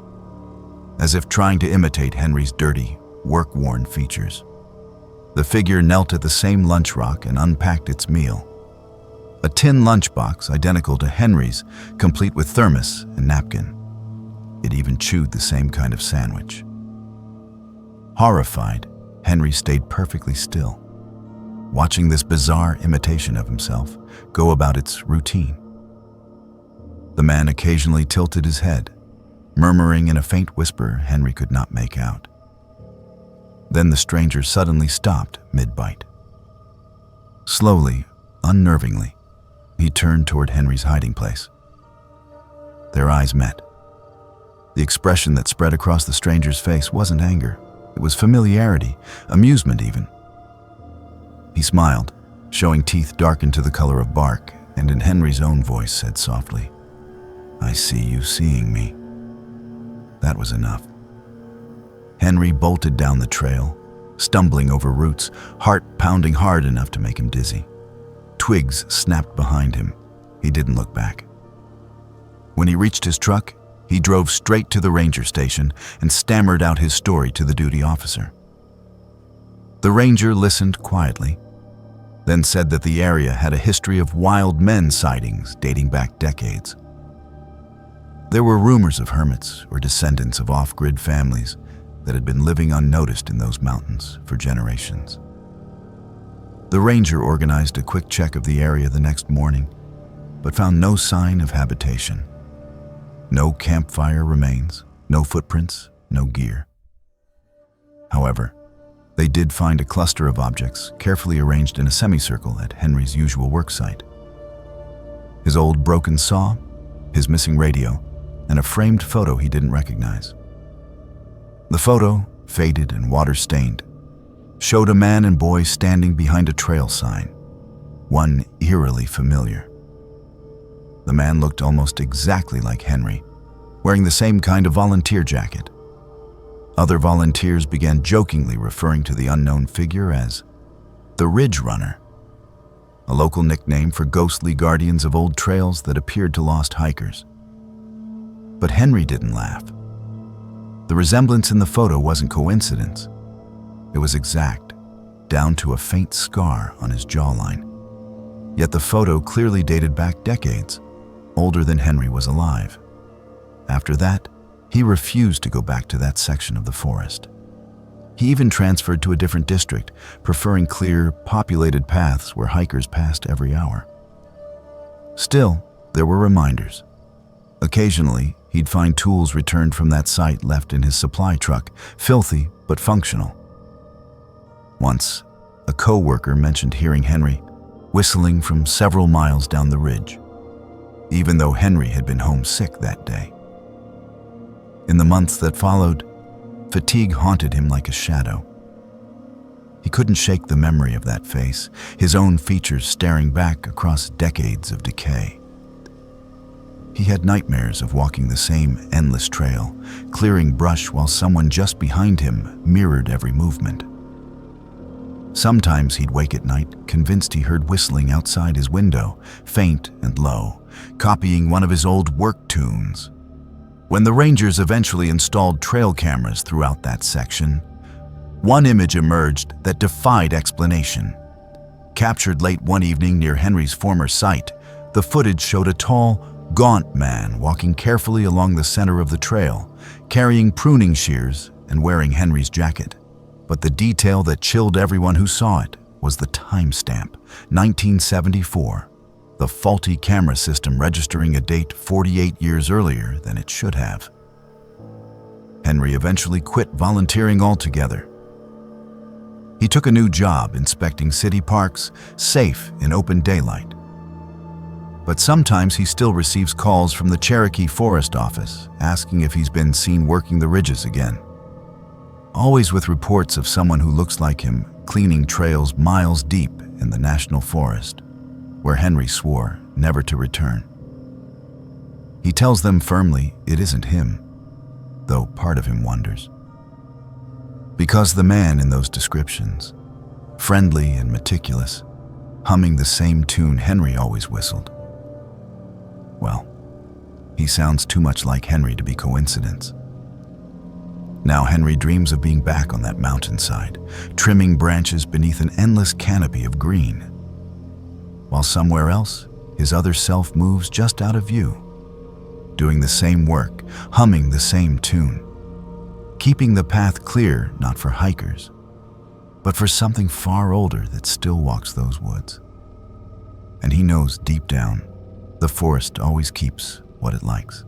as if trying to imitate Henry's dirty, work-worn features. The figure knelt at the same lunch rock and unpacked its meal. A tin lunchbox identical to Henry's, complete with thermos and napkin. It even chewed the same kind of sandwich. Horrified, Henry stayed perfectly still, watching this bizarre imitation of himself go about its routine. The man occasionally tilted his head, murmuring in a faint whisper Henry could not make out. Then the stranger suddenly stopped mid-bite. Slowly, unnervingly, he turned toward Henry's hiding place. Their eyes met. The expression that spread across the stranger's face wasn't anger. It was familiarity, amusement even. He smiled, showing teeth darkened to the color of bark, and in Henry's own voice said softly, "I see you seeing me." That was enough. Henry bolted down the trail, stumbling over roots, heart pounding hard enough to make him dizzy. Twigs snapped behind him. He didn't look back. When he reached his truck, He drove straight to the ranger station and stammered out his story to the duty officer. The ranger listened quietly, then said that the area had a history of wild men sightings dating back decades. There were rumors of hermits or descendants of off-grid families that had been living unnoticed in those mountains for generations. The ranger organized a quick check of the area the next morning, but found no sign of habitation. No campfire remains, no footprints, no gear. However, they did find a cluster of objects carefully arranged in a semicircle at Henry's usual work site. His old broken saw, his missing radio, and a framed photo he didn't recognize. The photo, faded and water-stained, showed a man and boy standing behind a trail sign, one eerily familiar. The man looked almost exactly like Henry, wearing the same kind of volunteer jacket. Other volunteers began jokingly referring to the unknown figure as the Ridge Runner, a local nickname for ghostly guardians of old trails that appeared to lost hikers. But Henry didn't laugh. The resemblance in the photo wasn't coincidence. It was exact, down to a faint scar on his jawline. Yet the photo clearly dated back decades, older than Henry was alive. After that, he refused to go back to that section of the forest. He even transferred to a different district, preferring clear, populated paths where hikers passed every hour. Still, there were reminders. Occasionally, he'd find tools returned from that site left in his supply truck, filthy but functional. Once, a co-worker mentioned hearing Henry whistling from several miles down the ridge, even though Henry had been homesick that day. In the months that followed, fatigue haunted him like a shadow. He couldn't shake the memory of that face, his own features staring back across decades of decay. He had nightmares of walking the same endless trail, clearing brush while someone just behind him mirrored every movement. Sometimes he'd wake at night, convinced he heard whistling outside his window, faint and low, copying one of his old work tunes. When the Rangers eventually installed trail cameras throughout that section, one image emerged that defied explanation. Captured late one evening near Henry's former site, the footage showed a tall, gaunt man walking carefully along the center of the trail, carrying pruning shears and wearing Henry's jacket. But the detail that chilled everyone who saw it was the timestamp, 1974, the faulty camera system registering a date 48 years earlier than it should have. Henry eventually quit volunteering altogether. He took a new job inspecting city parks, safe in open daylight. But sometimes he still receives calls from the Cherokee Forest Office asking if he's been seen working the ridges again. Always with reports of someone who looks like him cleaning trails miles deep in the national forest, where Henry swore never to return. He tells them firmly it isn't him, though part of him wonders. Because the man in those descriptions, friendly and meticulous, humming the same tune Henry always whistled, well, he sounds too much like Henry to be coincidence. Now Henry dreams of being back on that mountainside, trimming branches beneath an endless canopy of green. While somewhere else, his other self moves just out of view, doing the same work, humming the same tune, keeping the path clear not for hikers, but for something far older that still walks those woods. And he knows deep down, the forest always keeps what it likes.